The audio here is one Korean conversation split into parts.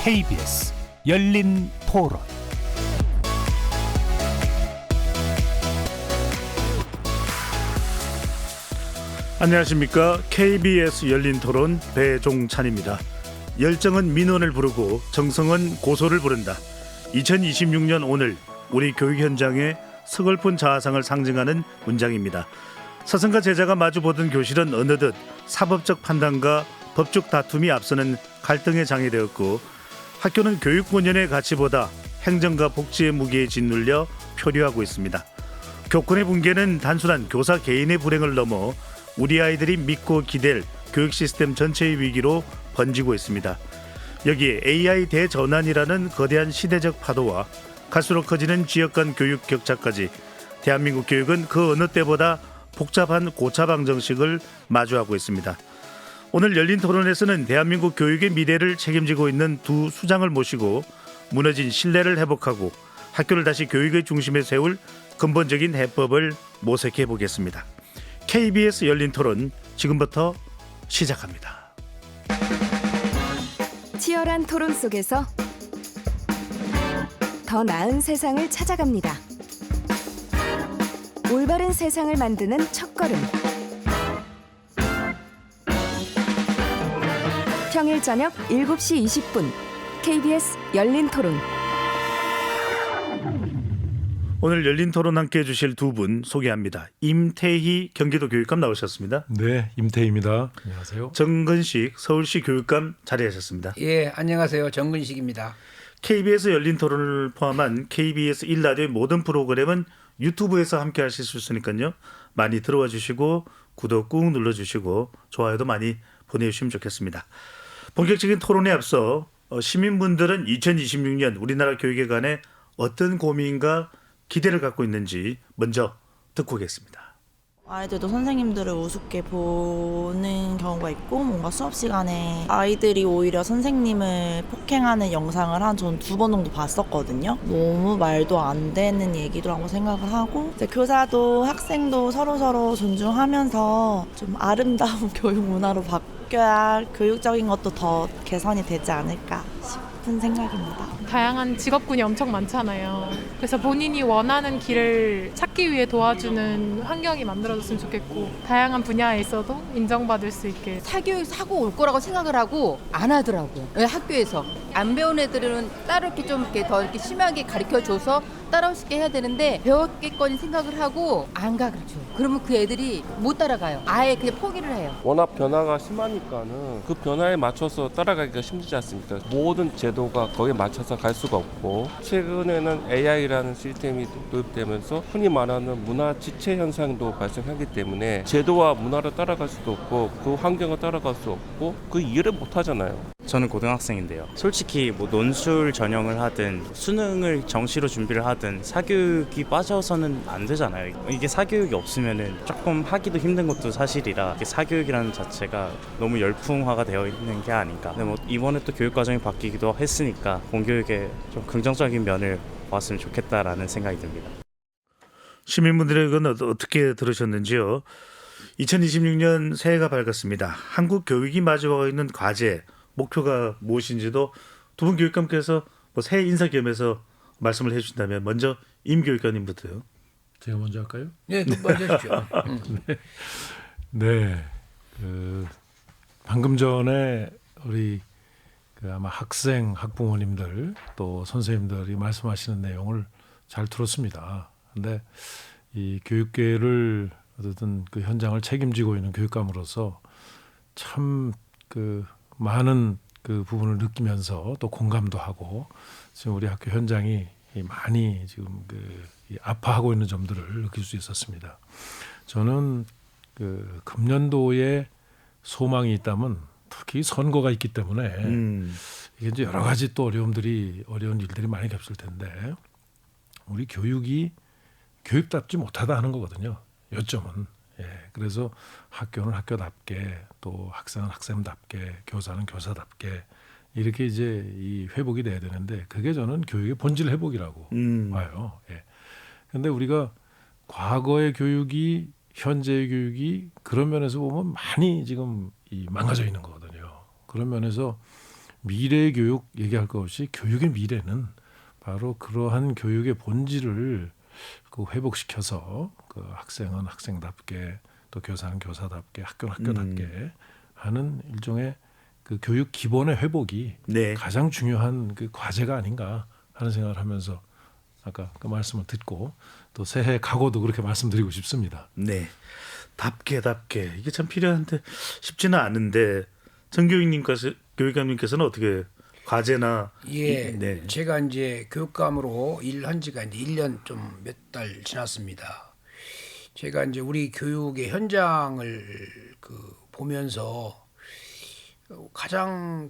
KBS 열린 토론. 안녕하십니까. KBS 열린 토론 배종찬입니다. 열정은 민원을 부르고 정성은 고소를 부른다. 2026년 오늘 우리 교육 현장의 서글픈 자아상을 상징하는 문장입니다. 스승과 제자가 마주보던 교실은 어느덧 사법적 판단과 법적 다툼이 앞서는 갈등의 장이 되었고, 학교는 교육 본연의 가치보다 행정과 복지의 무게에 짓눌려 표류하고 있습니다. 교권의 붕괴는 단순한 교사 개인의 불행을 넘어 우리 아이들이 믿고 기댈 교육 시스템 전체의 위기로 번지고 있습니다. 여기에 AI 대전환이라는 거대한 시대적 파도와 갈수록 커지는 지역 간 교육 격차까지 대한민국 교육은 그 어느 때보다 복잡한 고차방 정식을 마주하고 있습니다. 오늘 열린 토론에서는 대한민국 교육의 미래를 책임지고 있는 두 수장을 모시고 무너진 신뢰를 회복하고 학교를 다시 교육의 중심에 세울 근본적인 해법을 모색해 보겠습니다. KBS 열린 토론 지금부터 시작합니다. 치열한 토론 속에서 더 나은 세상을 찾아갑니다. 올바른 세상을 만드는 첫걸음. 평일 저녁 7시 20분 KBS 열린 토론. 오늘 열린 토론 함께해 주실 두 분 소개합니다. 임태희 경기도 교육감 나오셨습니다. 네, 임태희입니다. 안녕하세요. 정근식 서울시 교육감 자리하셨습니다. 예, 안녕하세요. 정근식입니다. KBS 열린 토론을 포함한 KBS 1라디오의 모든 프로그램은 유튜브에서 함께 하실 수 있으니까요. 많이 들어와 주시고 구독 꾹 눌러주시고 좋아요도 많이 보내주시면 좋겠습니다. 본격적인 토론에 앞서 시민분들은 2026년 우리나라 교육에 관해 어떤 고민과 기대를 갖고 있는지 먼저 듣고 오겠습니다. 아이들도 선생님들을 우습게 보는 경우가 있고, 뭔가 수업 시간에 아이들이 오히려 선생님을 폭행하는 영상을 전 2번 정도 봤었거든요. 너무 말도 안 되는 얘기도라고 생각을 하고, 이제 교사도 학생도 서로 존중하면서 좀 아름다운 교육 문화로 바뀌어야 교육적인 것도 더 개선이 되지 않을까 싶은 생각입니다. 다양한 직업군이 엄청 많잖아요. 그래서 본인이 원하는 길을 찾기 위해 도와주는 환경이 만들어졌으면 좋겠고, 다양한 분야에 있어도 인정받을 수 있게. 사교육 사고 올 거라고 생각을 하고 안 하더라고요. 학교에서 안 배운 애들은 따로 이렇게 좀 이렇게 더 이렇게 심하게 가르쳐줘서 따라올 수 있게 해야 되는데, 배웠겠거니 생각을 하고 안 가르쳐. 그러면 그 애들이 못 따라가요. 아예 그냥 포기를 해요. 워낙 변화가 심하니까는 그 변화에 맞춰서 따라가기가 힘들지 않습니까? 모든 제도가 거기에 맞춰서 갈 수가 없고, 최근에는 AI라는 시스템이 도입되면서 흔히 말하는 문화 지체 현상도 발생하기 때문에 제도와 문화를 따라갈 수도 없고 그 환경을 따라갈 수 없고 그 이해를 못 하잖아요. 저는 고등학생인데요. 솔직히 논술 전형을 하든 수능을 정시로 준비를 하든 사교육이 빠져서는 안 되잖아요. 이게 사교육이 없으면은 조금 하기도 힘든 것도 사실이라, 이게 사교육이라는 자체가 너무 열풍화가 되어 있는 게 아닌가. 근데 이번에 또 교육 과정이 바뀌기도 했으니까 공교육에 좀 긍정적인 면을 봤으면 좋겠다라는 생각이 듭니다. 시민분들은 어떻게 들으셨는지요? 2026년 새해가 밝았습니다. 한국 교육이 마주하고 있는 과제, 목표가 무엇인지도 두 분 교육감께서 새해 인사 겸해서 말씀을 해주신다면 먼저 임 교육감님부터요. 제가 먼저 할까요? 네, 먼저 하십시오. 네, 방금 전에 우리 아마 학생, 학부모님들 또 선생님들이 말씀하시는 내용을 잘 들었습니다. 근데 이 교육계를 어쨌든 그 현장을 책임지고 있는 교육감으로서 참 많은 그 부분을 느끼면서 또 공감도 하고, 지금 우리 학교 현장이 많이 지금 아파하고 있는 점들을 느낄 수 있었습니다. 저는 금년도에 소망이 있다면 특히 선거가 있기 때문에 이게 이제 여러 가지 또 어려운 일들이 많이 겹칠 텐데, 우리 교육이 교육답지 못하다 하는 거거든요. 요점은. 그래서 학교는 학교답게, 또 학생은 학생답게, 교사는 교사답게 이렇게 이제 이 회복이 돼야 되는데, 그게 저는 교육의 본질 회복이라고 봐요. 그런데 우리가 과거의 교육이 현재의 교육이 그런 면에서 보면 많이 지금 망가져 있는 거거든요. 그런 면에서 미래 교육 얘기할 것 없이 교육의 미래는 바로 그러한 교육의 본질을 그 회복시켜서 그 학생은 학생답게 또 교사는 교사답게 학교는 학교답게 하는 일종의 그 교육 기본의 회복이 네. 가장 중요한 그 과제가 아닌가 하는 생각을 하면서 아까 그 말씀을 듣고 또 새해 각오도 그렇게 말씀드리고 싶습니다. 네. 답게 이게 참 필요한데 쉽지는 않은데 교육감님께서는 어떻게 과제나 예, 네. 제가 이제 교육감으로 일한 지가 이제 1년 좀 몇 달 지났습니다. 제가 이제 우리 교육의 현장을 보면서 가장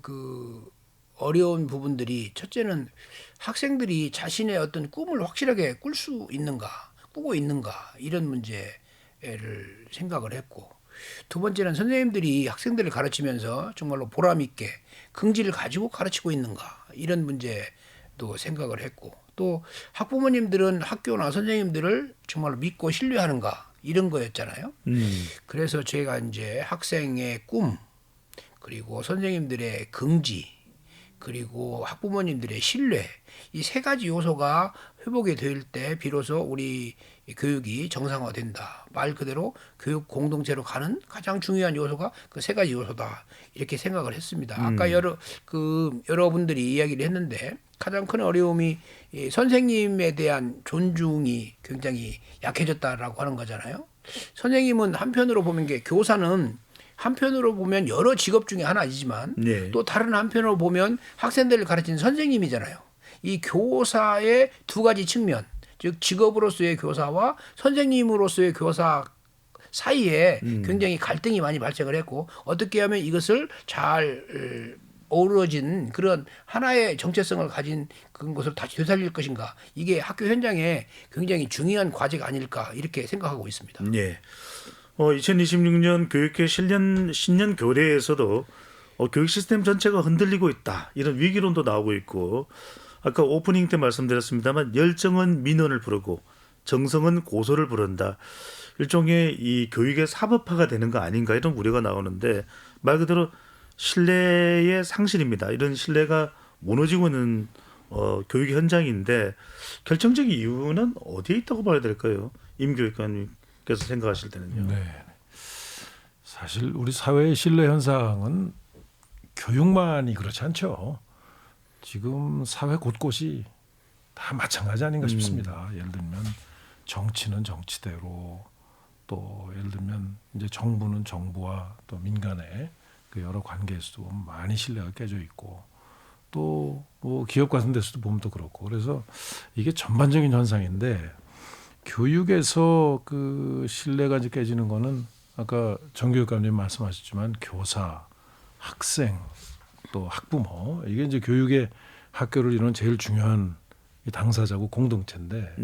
어려운 부분들이 첫째는 학생들이 자신의 어떤 꿈을 확실하게 꾸고 있는가 이런 문제를 생각을 했고, 두 번째는 선생님들이 학생들을 가르치면서 정말로 보람 있게 긍지를 가지고 가르치고 있는가 이런 문제도 생각을 했고, 또 학부모님들은 학교나 선생님들을 정말로 믿고 신뢰하는가 이런 거였잖아요. 그래서 제가 이제 학생의 꿈, 그리고 선생님들의 긍지, 그리고 학부모님들의 신뢰, 이 세 가지 요소가 회복이 될 때 비로소 우리 교육이 정상화된다. 말 그대로 교육 공동체로 가는 가장 중요한 요소가 그 세 가지 요소다. 이렇게 생각을 했습니다. 아까 여러분들이 이야기를 했는데 가장 큰 어려움이 이 선생님에 대한 존중이 굉장히 약해졌다라고 하는 거잖아요. 선생님은 한편으로 보면 교사는 한편으로 보면 여러 직업 중에 하나이지만 네. 또 다른 한편으로 보면 학생들을 가르치는 선생님이잖아요. 이 교사의 두 가지 측면, 즉 직업으로서의 교사와 선생님으로서의 교사 사이에 굉장히 갈등이 많이 발생을 했고, 어떻게 하면 이것을 잘 어우러진 그런 하나의 정체성을 가진 그런 것을 다시 되살릴 것인가, 이게 학교 현장에 굉장히 중요한 과제가 아닐까 이렇게 생각하고 있습니다. 네. 2026년 교육회 신년 교례에서도 교육 시스템 전체가 흔들리고 있다, 이런 위기론도 나오고 있고, 아까 오프닝 때 말씀드렸습니다만 열정은 민원을 부르고 정성은 고소를 부른다, 일종의 이 교육의 사법화가 되는 거 아닌가 이런 우려가 나오는데, 말 그대로 신뢰의 상실입니다. 이런 신뢰가 무너지고 있는 교육 현장인데 결정적인 이유는 어디에 있다고 봐야 될까요? 임 교육관님께서 생각하실 때는요. 네. 사실 우리 사회의 신뢰 현상은 교육만이 그렇지 않죠. 지금 사회 곳곳이 다 마찬가지 아닌가 싶습니다. 예를 들면 정치는 정치대로, 또 예를 들면 이제 정부는 정부와 또 민간의 그 여러 관계에서도 많이 신뢰가 깨져 있고, 또 뭐 기업 같은 데서도 보면 또 그렇고, 그래서 이게 전반적인 현상인데 교육에서 그 신뢰가 이제 깨지는 거는 아까 정 교육감님 말씀하셨지만 교사, 학생, 또 학부모, 이게 이제 교육의 학교를 이루는 제일 중요한 당사자고 공동체인데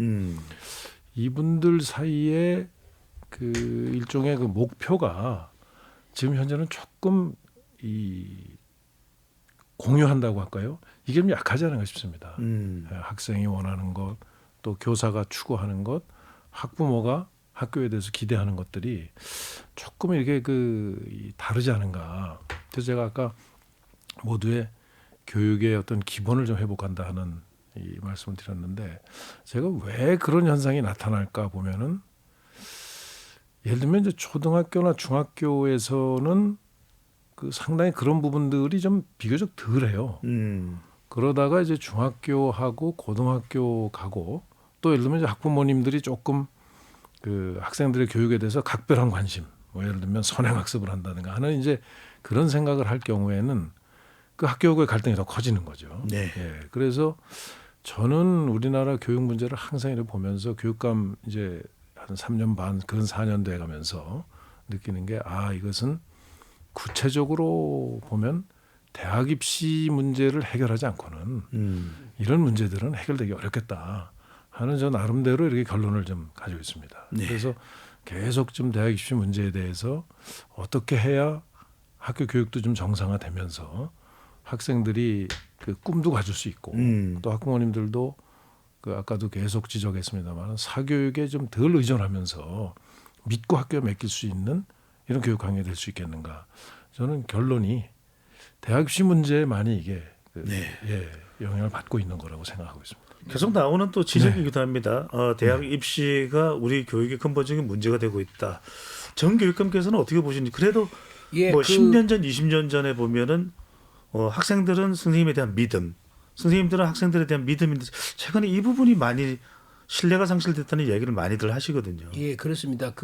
이분들 사이에 그 일종의 그 목표가 지금 현재는 조금 공유한다고 할까요? 이게 좀 약하지 않은가 싶습니다. 학생이 원하는 것, 또 교사가 추구하는 것, 학부모가 학교에 대해서 기대하는 것들이 조금 이렇게 다르지 않은가. 그래서 제가 아까 모두의 교육의 어떤 기본을 좀 회복한다 하는 이 말씀을 드렸는데, 제가 왜 그런 현상이 나타날까 보면은, 예를 들면 이제 초등학교나 중학교에서는 그 상당히 그런 부분들이 좀 비교적 덜해요. 그러다가 이제 중학교하고 고등학교 가고, 또 예를 들면 이제 학부모님들이 조금 그 학생들의 교육에 대해서 각별한 관심, 뭐 예를 들면 선행학습을 한다든가 하는 이제 그런 생각을 할 경우에는 그 학교의 갈등이 더 커지는 거죠. 네. 예, 그래서 저는 우리나라 교육 문제를 항상 이렇게 보면서 교육감 이제 한 3년 반, 근 4년 돼 가면서 느끼는 게, 이것은 구체적으로 보면 대학 입시 문제를 해결하지 않고는 이런 문제들은 해결되기 어렵겠다 하는 저 나름대로 이렇게 결론을 좀 가지고 있습니다. 네. 그래서 계속 좀 대학 입시 문제에 대해서 어떻게 해야 학교 교육도 좀 정상화되면서 학생들이 그 꿈도 가질 수 있고, 또 학부모님들도 그 아까도 계속 지적했습니다만 사교육에 좀 덜 의존하면서 믿고 학교에 맡길 수 있는 이런 교육 환경이 될 수 있겠는가. 저는 결론이 대학 입시 문제에 많이 이게 네. 영향을 받고 있는 거라고 생각하고 있습니다. 계속 나오는 또 지적이기도 합니다. 대학 입시가 우리 교육의 근본적인 문제가 되고 있다. 정 교육감께서는 어떻게 보시는지. 그래도 뭐 10년 전, 20년 전에 보면은 학생들은 선생님에 대한 믿음, 선생님들은 학생들에 대한 믿음인데 최근에 이 부분이 많이 신뢰가 상실됐다는 이야기를 많이들 하시거든요. 예, 그렇습니다.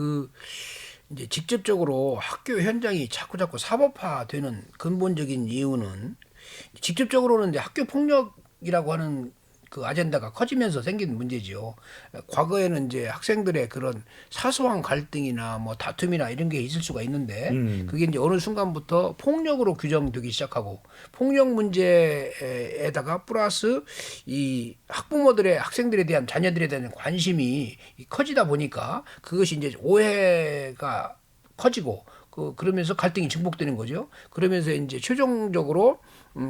이제 직접적으로 학교 현장이 자꾸 사법화되는 근본적인 이유는 직접적으로는 이제 학교 폭력이라고 하는 그 아젠다가 커지면서 생긴 문제지요. 과거에는 이제 학생들의 그런 사소한 갈등이나 뭐 다툼이나 이런 게 있을 수가 있는데 그게 이제 어느 순간부터 폭력으로 규정되기 시작하고 폭력 문제에다가 플러스 이 학부모들의 학생들에 대한 자녀들에 대한 관심이 커지다 보니까 그것이 이제 오해가 커지고 그러면서 갈등이 증폭되는 거죠. 그러면서 이제 최종적으로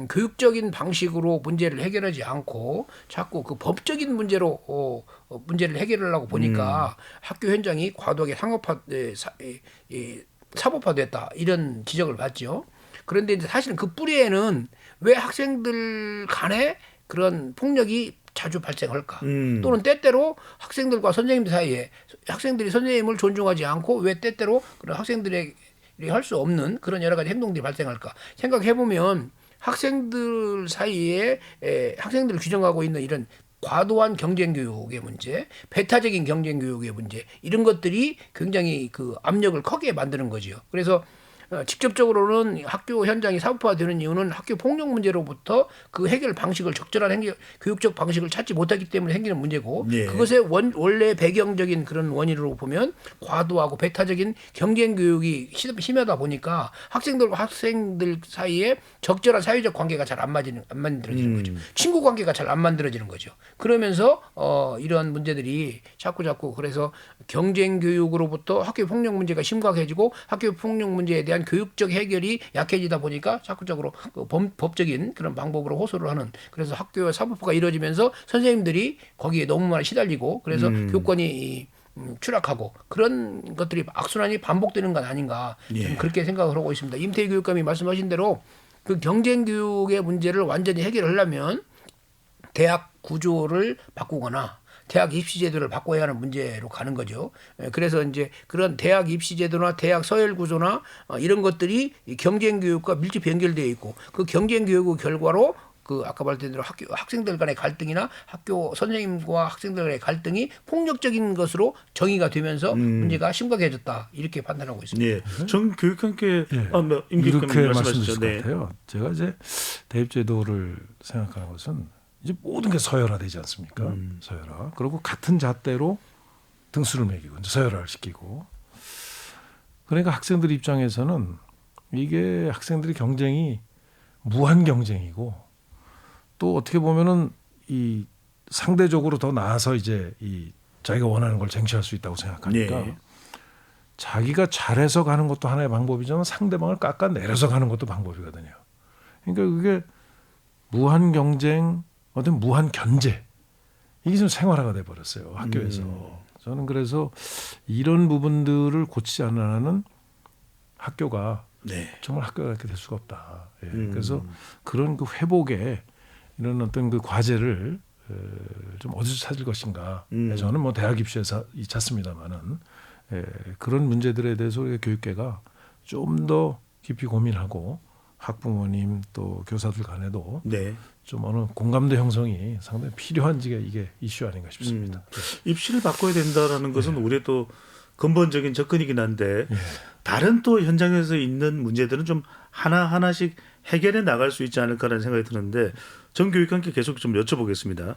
교육적인 방식으로 문제를 해결하지 않고 자꾸 그 법적인 문제로 문제를 해결하려고 보니까 학교 현장이 과도하게 사법화됐다 이런 지적을 받죠. 그런데 이제 사실은 그 뿌리에는 왜 학생들 간에 그런 폭력이 자주 발생할까? 또는 때때로 학생들과 선생님들 사이에 학생들이 선생님을 존중하지 않고 왜 때때로 그런 학생들에게 할 수 없는 그런 여러 가지 행동들이 발생할까? 생각해 보면 학생들 사이에 학생들을 규정하고 있는 이런 과도한 경쟁 교육의 문제, 배타적인 경쟁 교육의 문제 이런 것들이 굉장히 그 압력을 크게 만드는 거죠. 그래서 직접적으로는 학교 현장이 사법화되는 이유는 학교 폭력 문제로부터 그 해결 방식을 적절한 교육적 방식을 찾지 못하기 때문에 생기는 문제고 그것의 원래 배경적인 그런 원인으로 보면 과도하고 배타적인 경쟁 교육이 심하다 보니까 학생들과 학생들 사이에 적절한 사회적 관계가 잘 안 만들어지는 거죠. 친구 관계가 잘 안 만들어지는 거죠. 그러면서 이런 문제들이 자꾸 그래서 경쟁 교육으로부터 학교 폭력 문제가 심각해지고 학교 폭력 문제에 대한 교육적 해결이 약해지다 보니까 자꾸적으로 법적인 그런 방법으로 호소를 하는 그래서 학교의 사법화가 이루어지면서 선생님들이 거기에 너무 많이 시달리고 그래서 교권이 추락하고 그런 것들이 악순환이 반복되는 건 아닌가 좀 그렇게 생각을 하고 있습니다. 임태희 교육감이 말씀하신 대로 그 경쟁 교육의 문제를 완전히 해결하려면 대학 구조를 바꾸거나 대학 입시 제도를 바꿔야 하는 문제로 가는 거죠. 그래서 이제 그런 대학 입시 제도나 대학 서열 구조나 이런 것들이 경쟁 교육과 밀접히 연결되어 있고 그 경쟁 교육의 결과로 그 아까 말했던 대로 학생들 간의 갈등이나 학교 선생님과 학생들 간의 갈등이 폭력적인 것으로 정의가 되면서 문제가 심각해졌다 이렇게 판단하고 있습니다. 네. 정 교육함께 이렇게 말씀드릴 것 같아요. 제가 이제 대입제도를 생각하는 것은 이제 모든 게 서열화되지 않습니까? 서열화. 그리고 같은 잣대로 등수를 매기고 이제 서열화를 시키고. 그러니까 학생들 입장에서는 이게 학생들의 경쟁이 무한 경쟁이고 또 어떻게 보면은 이 상대적으로 더 나아서 이제 이 자기가 원하는 걸 쟁취할 수 있다고 생각하니까 자기가 잘해서 가는 것도 하나의 방법이지만 상대방을 깎아내려서 가는 것도 방법이거든요. 그러니까 그게 무한 경쟁 어떤 무한 견제 이게 좀 생활화가 돼 버렸어요 학교에서. 저는 그래서 이런 부분들을 고치지 않는 한은 학교가 정말 학교가 이렇게 될 수가 없다. 그래서 그런 그 회복에 이런 어떤 그 과제를 좀 어디서 찾을 것인가. 저는 뭐 대학 입시에서 찾습니다만은 그런 문제들에 대해서 우리 교육계가 좀 더 깊이 고민하고 학부모님 또 교사들 간에도 좀 어느 공감대 형성이 상당히 필요한 이게 이슈 아닌가 싶습니다. 입시를 바꿔야 된다라는 것은 우리의 또 근본적인 접근이긴 한데 다른 또 현장에서 있는 문제들은 좀 하나하나씩 해결해 나갈 수 있지 않을까라는 생각이 드는데 정 교육감께 계속 좀 여쭤보겠습니다.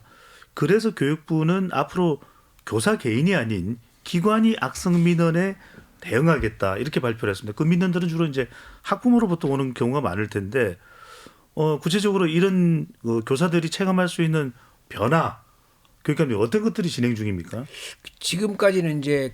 그래서 교육부는 앞으로 교사 개인이 아닌 기관이 악성 민원에 대응하겠다 이렇게 발표를 했습니다. 그 민원들은 주로 이제 학부모로부터 오는 경우가 많을 텐데 구체적으로 이런 교사들이 체감할 수 있는 변화 교육감님 어떤 것들이 진행 중입니까? 지금까지는 이제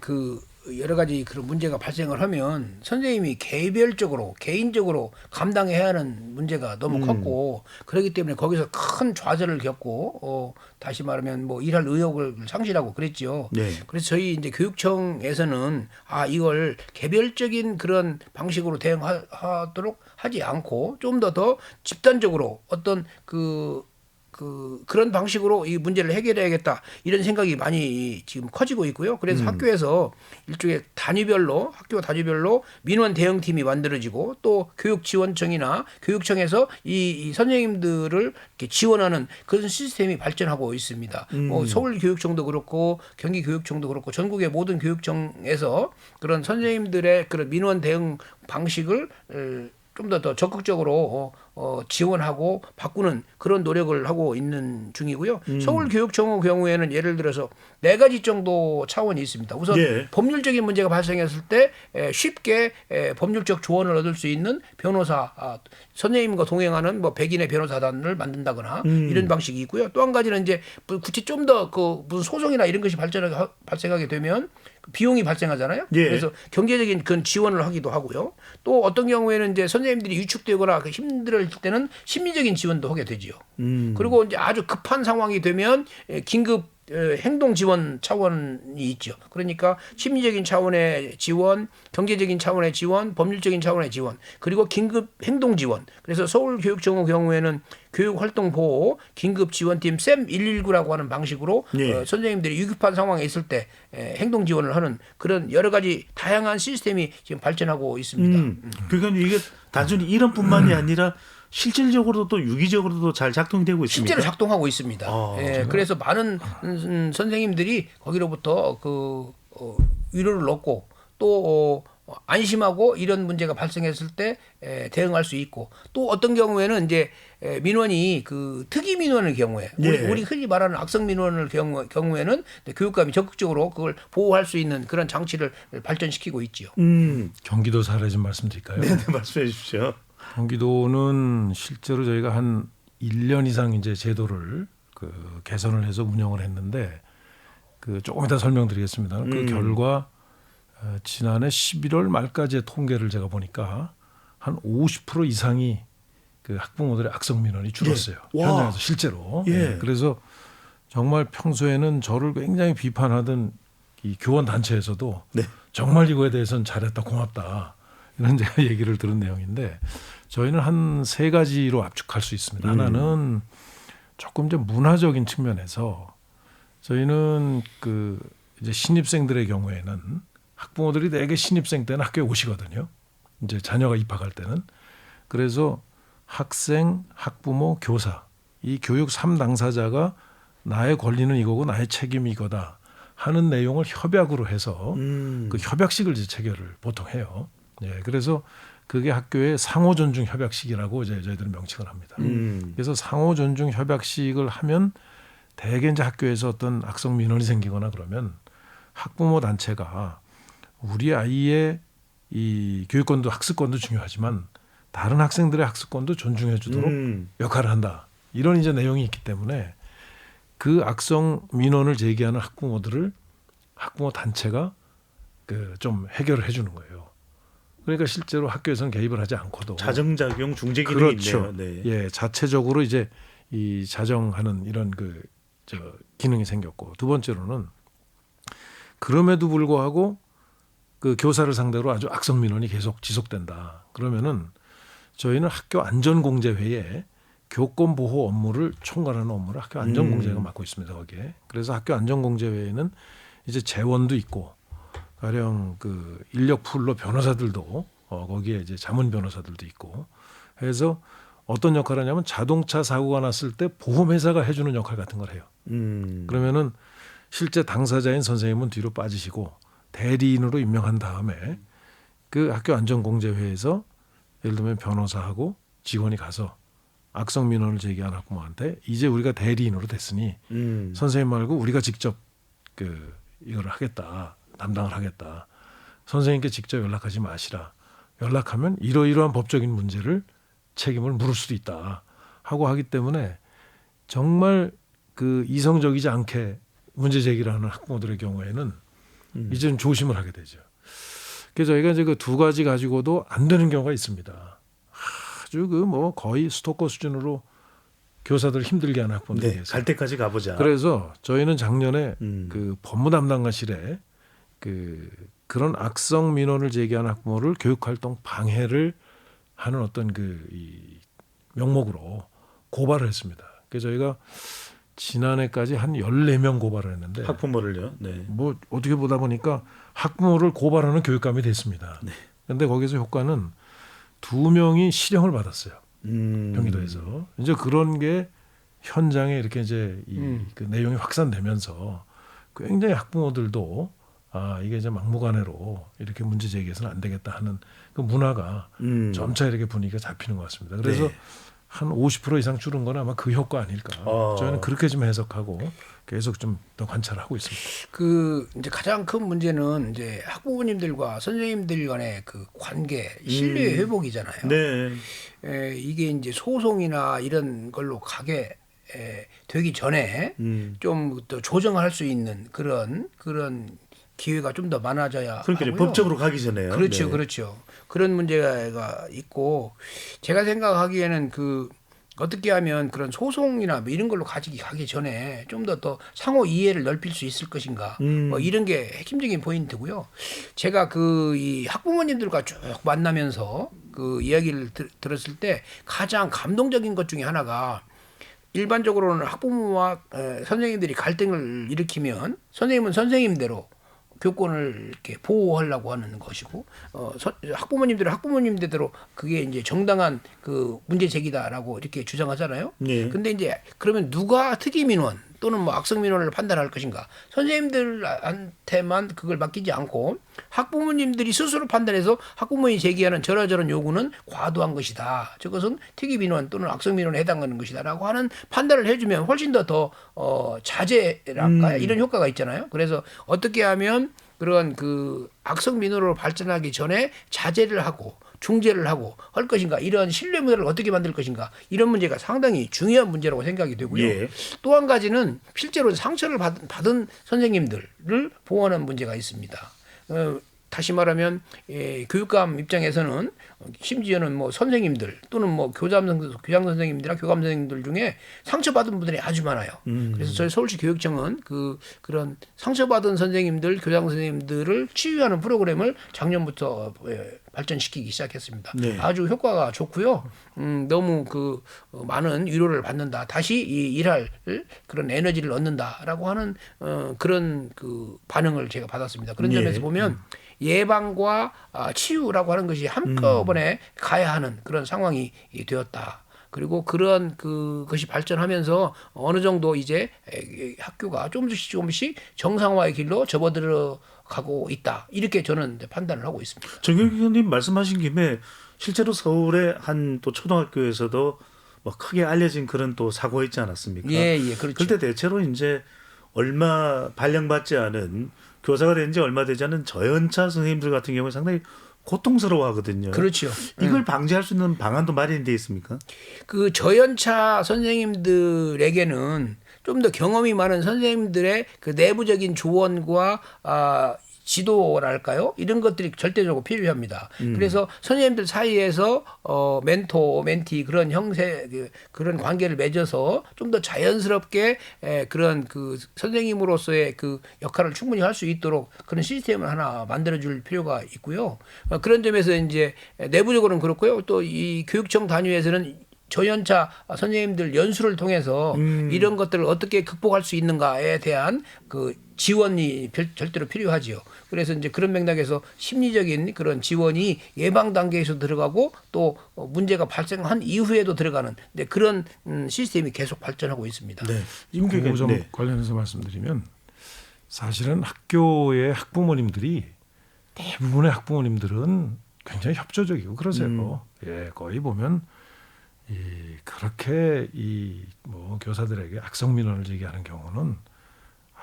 여러 가지 그런 문제가 발생을 하면 선생님이 개별적으로 개인적으로 감당해야 하는 문제가 너무 컸고 그렇기 때문에 거기서 큰 좌절을 겪고 다시 말하면 뭐 일할 의욕을 상실하고 그랬죠. 네. 그래서 저희 이제 교육청에서는 이걸 개별적인 그런 방식으로 대응하도록 하지 않고 좀 더 집단적으로 어떤 그런 방식으로 이 문제를 해결해야겠다 이런 생각이 많이 지금 커지고 있고요. 그래서 학교에서 일종의 학교 단위별로 민원 대응팀이 만들어지고 또 교육지원청이나 교육청에서 이 선생님들을 이렇게 지원하는 그런 시스템이 발전하고 있습니다. 서울교육청도 그렇고 경기교육청도 그렇고 전국의 모든 교육청에서 그런 선생님들의 그런 민원 대응 방식을 좀 더 적극적으로 지원하고 바꾸는 그런 노력을 하고 있는 중이고요. 서울교육청의 경우에는 예를 들어서 4가지 정도 차원이 있습니다. 우선 법률적인 문제가 발생했을 때 쉽게 법률적 조언을 얻을 수 있는 변호사, 선생님과 동행하는 뭐 100인의 변호사단을 만든다거나 이런 방식이 있고요. 또 한 가지는 이제 굳이 좀 더 무슨 소송이나 이런 것이 발생하게 되면 비용이 발생하잖아요. 그래서 경제적인 그런 지원을 하기도 하고요. 또 어떤 경우에는 이제 선생님들이 위축되거나 힘들 때는 심리적인 지원도 하게 되지요. 그리고 이제 아주 급한 상황이 되면 긴급 행동 지원 차원이 있죠. 그러니까 심리적인 차원의 지원, 경제적인 차원의 지원, 법률적인 차원의 지원, 그리고 긴급 행동 지원. 그래서 서울교육청의 경우에는 교육활동보호 긴급지원팀 쌤119라고 하는 방식으로 선생님들이 위급한 상황에 있을 때 행동 지원을 하는 그런 여러 가지 다양한 시스템이 지금 발전하고 있습니다. 그러니까 이게 단순히 이론뿐만이 아니라 실질적으로도 또 유기적으로도 잘 작동되고 있습니다. 실제로 작동하고 있습니다. 그래서 많은 선생님들이 거기로부터 위로를 얻고 또 안심하고 이런 문제가 발생했을 때 대응할 수 있고 또 어떤 경우에는 이제 민원이 특이 민원의 경우에 우리 흔히 말하는 악성 민원의 경우에는 교육감이 적극적으로 그걸 보호할 수 있는 그런 장치를 발전시키고 있지요. 경기도 사례 좀 말씀드릴까요? 네, 말씀해 주십시오. 경기도는 실제로 저희가 한 1년 이상 이제 제도를 개선을 해서 운영을 했는데 조금 이따 설명드리겠습니다. 그 결과 지난해 11월 말까지의 통계를 제가 보니까 한 50% 이상이 학부모들의 악성 민원이 줄었어요. 현장에서 실제로. 그래서 정말 평소에는 저를 굉장히 비판하던 이 교원 단체에서도 정말 이거에 대해서는 잘했다, 고맙다 이런 제가 얘기를 들은 내용인데 저희는 한 3가지로 압축할 수 있습니다. 하나는 조금 이제 문화적인 측면에서 저희는 이제 신입생들의 경우에는 학부모들이 대개 신입생 때는 학교에 오시거든요. 이제 자녀가 입학할 때는. 그래서 학생, 학부모, 교사 이 교육 3당사자가 나의 권리는 이거고 나의 책임이 이거다 하는 내용을 협약으로 해서 그 협약식을 이제 체결을 보통 해요. 그래서 그게 학교의 상호 존중 협약식이라고 이제 저희들은 명칭을 합니다. 그래서 상호 존중 협약식을 하면 대개 이제 학교에서 어떤 악성 민원이 생기거나 그러면 학부모 단체가 우리 아이의 이 교육권도 학습권도 중요하지만 다른 학생들의 학습권도 존중해 주도록 역할을 한다. 이런 이제 내용이 있기 때문에 그 악성 민원을 제기하는 학부모들을 학부모 단체가 좀 해결을 해 주는 거예요. 그러니까 실제로 학교에서는 개입을 하지 않고도 자정작용 중재 기능이 그렇죠. 있네요. 자체적으로 이제 이 자정하는 이런 기능이 생겼고 두 번째로는 그럼에도 불구하고 그 교사를 상대로 아주 악성 민원이 계속 지속된다. 그러면은 저희는 학교 안전공제회에 교권 보호 업무를 총괄하는 업무를 학교 안전공제가 맡고 있습니다. 거기에. 그래서 학교 안전공제회에는 이제 재원도 있고 가령 인력 풀로 변호사들도 거기에 이제 자문 변호사들도 있고 해서 어떤 역할을 하냐면 자동차 사고가 났을 때 보험회사가 해주는 역할 같은 걸 해요. 그러면은 실제 당사자인 선생님은 뒤로 빠지시고 대리인으로 임명한 다음에 그 학교 안전공제회에서 예를 들면 변호사하고 직원이 가서 악성 민원을 제기한 학부모한테 이제 우리가 대리인으로 됐으니 선생님 말고 우리가 직접 이걸 하겠다. 담당을 하겠다. 선생님께 직접 연락하지 마시라. 연락하면 이러이러한 법적인 문제를 책임을 물을 수도 있다. 하고 하기 때문에 정말 이성적이지 않게 문제 제기를 하는 학부모들의 경우에는 이제는 조심을 하게 되죠. 그래서 저희가 이제 그 두 가지 가지고도 안 되는 경우가 있습니다. 아주 그 뭐 거의 스토커 수준으로 교사들 힘들게 하는 학부모들이 네, 계세요. 갈 때까지 가보자. 그래서 저희는 작년에 그 법무 담당관실에 그런 악성 민원을 제기하는 학부모를 교육활동 방해를 하는 어떤 이 명목으로 고발을 했습니다. 그래서 저희가 지난해까지 한 14명 고발을 했는데 학부모를요. 네. 뭐 어떻게 보다 보니까 학부모를 고발하는 교육감이 됐습니다. 그런데 거기서 효과는 2명이 실형을 받았어요. 경기도에서. 이제 그런 게 현장에 이렇게 이제 그 내용이 확산되면서 굉장히 학부모들도 이게 이제 막무가내로 이렇게 문제 제기해서는 안 되겠다 하는 그 문화가 점차 이렇게 분위기가 잡히는 것 같습니다. 그래서 네. 한 50% 이상 줄은 건 아마 그 효과 아닐까. 저희는 그렇게 좀 해석하고 계속 좀 더 관찰하고 있습니다. 그 이제 가장 큰 문제는 이제 학부모님들과 선생님들 간의 그 관계, 신뢰 회복이잖아요. 네. 이게 이제 소송이나 이런 걸로 가게 되기 전에 좀 더 조정할 수 있는 그런 기회가 좀 더 많아져야 그러니까 하고요. 법적으로 가기 전에요. 그렇죠, 네. 그렇죠. 그런 문제가 있고 제가 생각하기에는 어떻게 하면 그런 소송이나 뭐 이런 걸로 가기 전에 좀 더 상호 이해를 넓힐 수 있을 것인가 뭐 이런 게 핵심적인 포인트고요. 제가 이 학부모님들과 쭉 만나면서 그 이야기를 들었을 때 가장 감동적인 것 중에 하나가 일반적으로는 학부모와 선생님들이 갈등을 일으키면 선생님은 선생님대로 교권을 이렇게 보호하려고 하는 것이고 학부모님들은 학부모님대로 그게 이제 정당한 그 문제 제기다라고 이렇게 주장하잖아요. 네. 근데 이제 그러면 누가 특이 민원 또는 뭐 악성 민원을 판단할 것인가? 선생님들한테만 그걸 맡기지 않고 학부모님들이 스스로 판단해서 학부모님이 제기하는 저러저런 요구는 과도한 것이다. 저것은 특이 민원 또는 악성 민원에 해당하는 것이다라고 하는 판단을 해주면 훨씬 더 자제랄까 이런 효과가 있잖아요. 그래서 어떻게 하면 그런 그 악성 민원으로 발전하기 전에 자제를 하고 중재를 하고 할 것인가, 이런 신뢰 문화를 어떻게 만들 것인가, 이런 문제가 상당히 중요한 문제라고 생각이 되고요. 예. 또 한 가지는 실제로 상처를 받은 선생님들을 보호하는 문제가 있습니다. 다시 말하면 교육감 입장에서는 심지어는 뭐 선생님들 또는 뭐 교장 선생님들이나 교감 선생님들 중에 상처받은 분들이 아주 많아요. 그래서 저희 서울시 교육청은 그런 상처받은 선생님들, 교장 선생님들을 치유하는 프로그램을 작년부터 발전시키기 시작했습니다. 네. 아주 효과가 좋고요. 너무 많은 위로를 받는다. 다시 일할 그런 에너지를 얻는다라고 하는 그런 반응을 제가 받았습니다. 그런 점에서 보면 예방과 치유라고 하는 것이 한꺼번에 가야 하는 그런 상황이 되었다. 그리고 그런 그것이 발전하면서 어느 정도 이제 학교가 조금씩 정상화의 길로 접어들어가고 있다. 이렇게 저는 판단을 하고 있습니다. 정교육님 말씀하신 김에 실제로 서울의 한 또 초등학교에서도 뭐 크게 알려진 그런 또 사고가 있지 않았습니까? 예, 그렇죠. 그때 대체로 이제 얼마 발령받지 않은 교사가 된 지 얼마 되지 않은 저연차 선생님들 같은 경우는 상당히 고통스러워하거든요. 그렇죠. 이걸 방지할 수 있는 방안도 마련되어 있습니까? 그 저연차 선생님들에게는 좀 더 경험이 많은 선생님들의 그 내부적인 조언과 지도랄까요? 이런 것들이 절대적으로 필요합니다. 그래서 선생님들 사이에서 멘토, 멘티 그런 형태, 그런 관계를 맺어서 좀 더 자연스럽게 그런 선생님으로서의 역할을 충분히 할 수 있도록 그런 시스템을 하나 만들어줄 필요가 있고요. 그런 점에서 이제 내부적으로는 그렇고요. 또 이 교육청 단위에서는 저연차 선생님들 연수를 통해서 이런 것들을 어떻게 극복할 수 있는가에 대한 지원이 절대로 필요하지요. 그래서 이제 그런 맥락에서 심리적인 그런 지원이 예방 단계에서 들어가고 또 문제가 발생한 이후에도 들어가는 그런 시스템이 계속 발전하고 있습니다. 네. 그 점 관련해서 말씀드리면 사실은 학교의 학부모님들이 대부분의 학부모님들은 굉장히 협조적이고 그러세요. 거의 보면 그렇게 뭐 교사들에게 악성 민원을 제기하는 경우는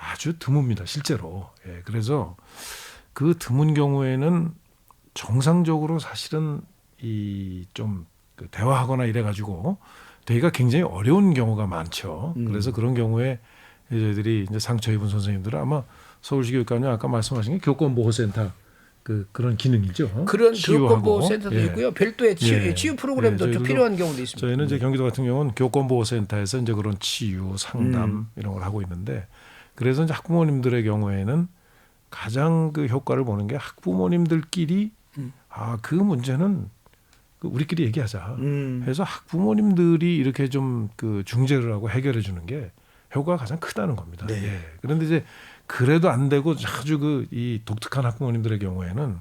아주 드뭅니다, 실제로. 그래서 그 드문 경우에는 정상적으로 사실은 좀 대화하거나 이래가지고 되기가 굉장히 어려운 경우가 많죠. 그래서 그런 경우에 저희들이 이제 상처 입은 선생님들은 아마 서울시 교육감님 아까 말씀하신 게 교권보호센터 그런 기능이죠. 그런 치유하고. 교권보호센터도 예. 있고요. 별도의 치유 프로그램도 좀 저희들도 필요한 경우도 있습니다. 저희는 이제 경기도 같은 경우는 교권보호센터에서 이제 그런 치유, 상담 이런 걸 하고 있는데 그래서 이제 학부모님들의 경우에는 가장 그 효과를 보는 게 학부모님들끼리 그 문제는 우리끼리 얘기하자. 해서 학부모님들이 이렇게 좀 그 중재를 하고 해결해 주는 게 효과가 가장 크다는 겁니다. 네. 예. 그런데 이제 그래도 안 되고 아주 이 독특한 학부모님들의 경우에는